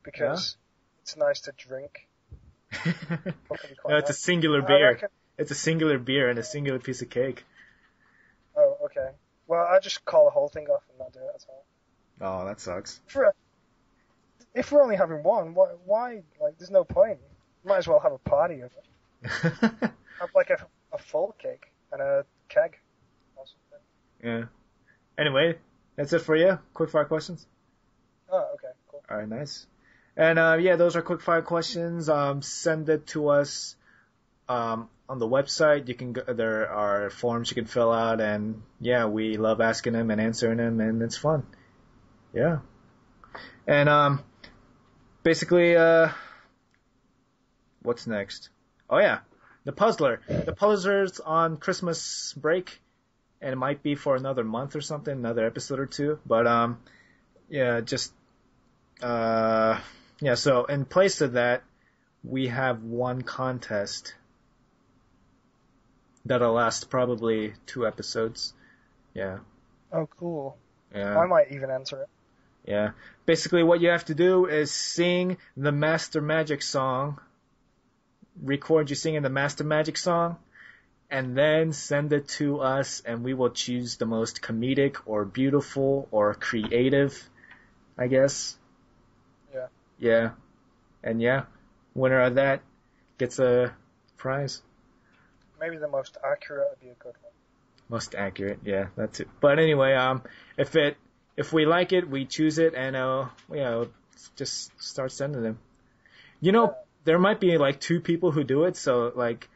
because it's nice to drink. No, it's a singular beer. It's a singular beer and a singular piece of cake. Oh, okay. Well, I just call the whole thing off and not do it at all. Oh, that sucks. If we're only having one, why? Like, there's no point. Might as well have a party of it. Have like a full cake and a keg or something. Yeah. Anyway, that's it for you. Quickfire questions. Oh, okay, cool. All right, nice. And those are quickfire questions. Send it to us on the website. You can there are forms you can fill out, and we love asking them and answering them, and it's fun. Yeah. And basically, what's next? Oh yeah, the Puzzler. The Puzzler's on Christmas break, and it might be for another month or something, another episode or 2. But so in place of that, we have one contest that'll last probably 2 episodes. Yeah. Oh, cool. Yeah. I might even enter it. Yeah. Basically, what you have to do is sing the Master Magic song, record you singing the Master Magic song, and then send it to us, and we will choose the most comedic or beautiful or creative, I guess. Yeah. Yeah. And winner of that gets a prize. Maybe the most accurate would be a good one. Most accurate, yeah, that's it. But anyway, if we like it, we choose it, and just start sending them. There might be like 2 people who do it, so like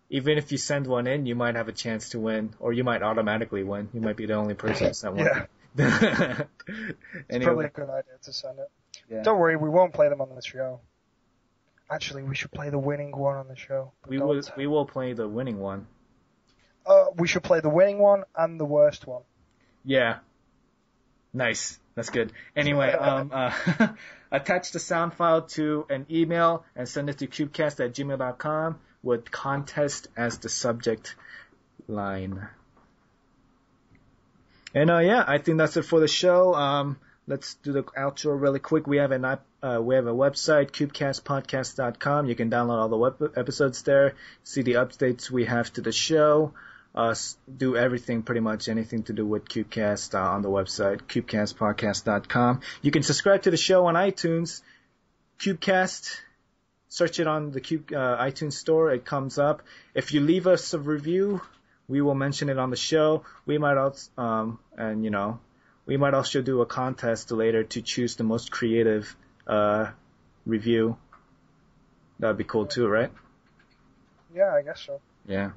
even if you send one in, you might have a chance to win, or you might automatically win. You might be the only person to send one. Yeah. It's probably a good idea to send it. Yeah. Don't worry, we won't play them on the show. Actually, we should play the winning one on the show. We will play the winning one. We should play the winning one and the worst one. Yeah. Nice. That's good. Anyway, attach the sound file to an email and send it to cubecast@gmail.com with contest as the subject line. And I think that's it for the show. Let's do the outro really quick. We have a website, cubecastpodcast.com. You can download all the episodes there, see the updates we have to the show, do everything, pretty much anything to do with Cubecast on the website, cubecastpodcast.com. You can subscribe to the show on iTunes, Cubecast, search it on the iTunes store. It comes up. If you leave us a review, we will mention it on the show. We might also, we might also do a contest later to choose the most creative review. That'd be cool too, right? Yeah, I guess so. Yeah.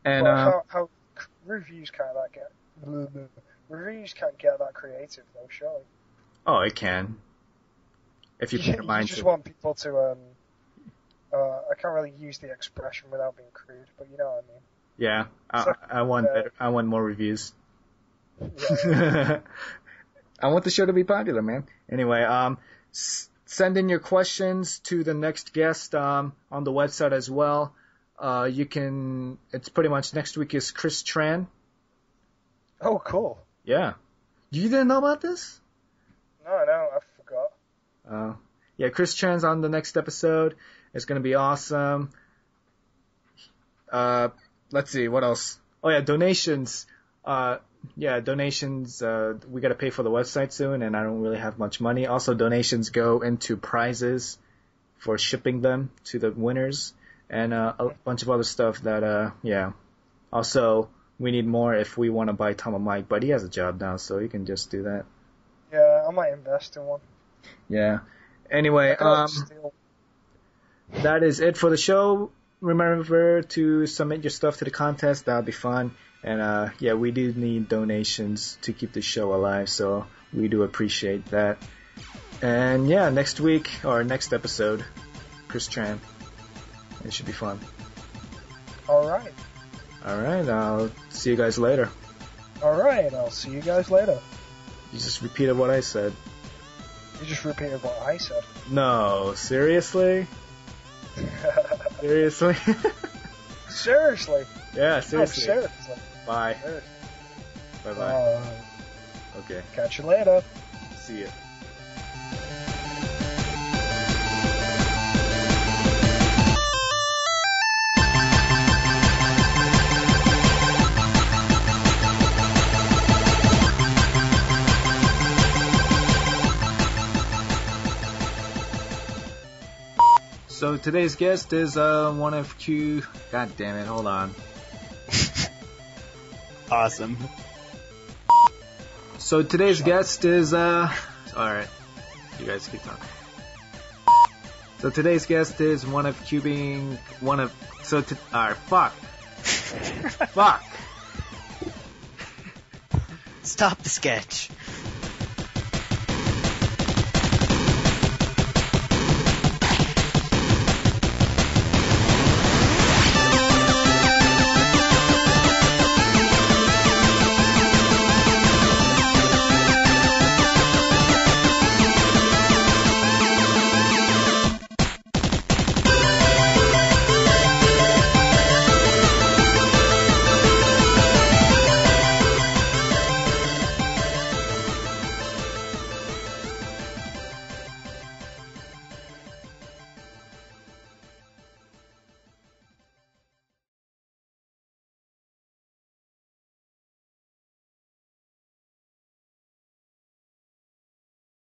And well, how reviews can't get that creative though, surely. Oh, it can. If you put your mind you just to. want people to I can't really use the expression without being crude, but you know what I mean. Yeah, I want better. I want more reviews. Yeah. I want the show to be popular, man. Anyway, send in your questions to the next guest on the website as well. It's pretty much next week is Chris Tran. Oh, cool. Yeah. You didn't know about this? No, I forgot. Yeah, Chris Tran's on the next episode. It's going to be awesome. Let's see, what else? Oh, yeah, donations. Donations. We got to pay for the website soon, and I don't really have much money. Also, donations go into prizes for shipping them to the winners, and a bunch of other stuff that, Also, we need more if we want to buy Tom a mic, but he has a job now, so he can just do that. Yeah, I might invest in one. Yeah. Anyway, that is it for the show. Remember to submit your stuff to the contest. That'll be fun. And, we do need donations to keep the show alive, so we do appreciate that. And, next week, or next episode, Chris Tran. It should be fun. Alright. Alright, I'll see you guys later. Alright, I'll see you guys later. You just repeated what I said. You just repeated what I said. No, seriously? Seriously? Seriously? Yeah, seriously. Oh, seriously. Bye. Seriously. Bye-bye. Okay. Catch you later. See ya. So today's guest is one of Q. God damn it! Hold on. Awesome. So today's guest is Alright. You guys keep talking. So today's guest is one of fuck. Fuck. Stop the sketch.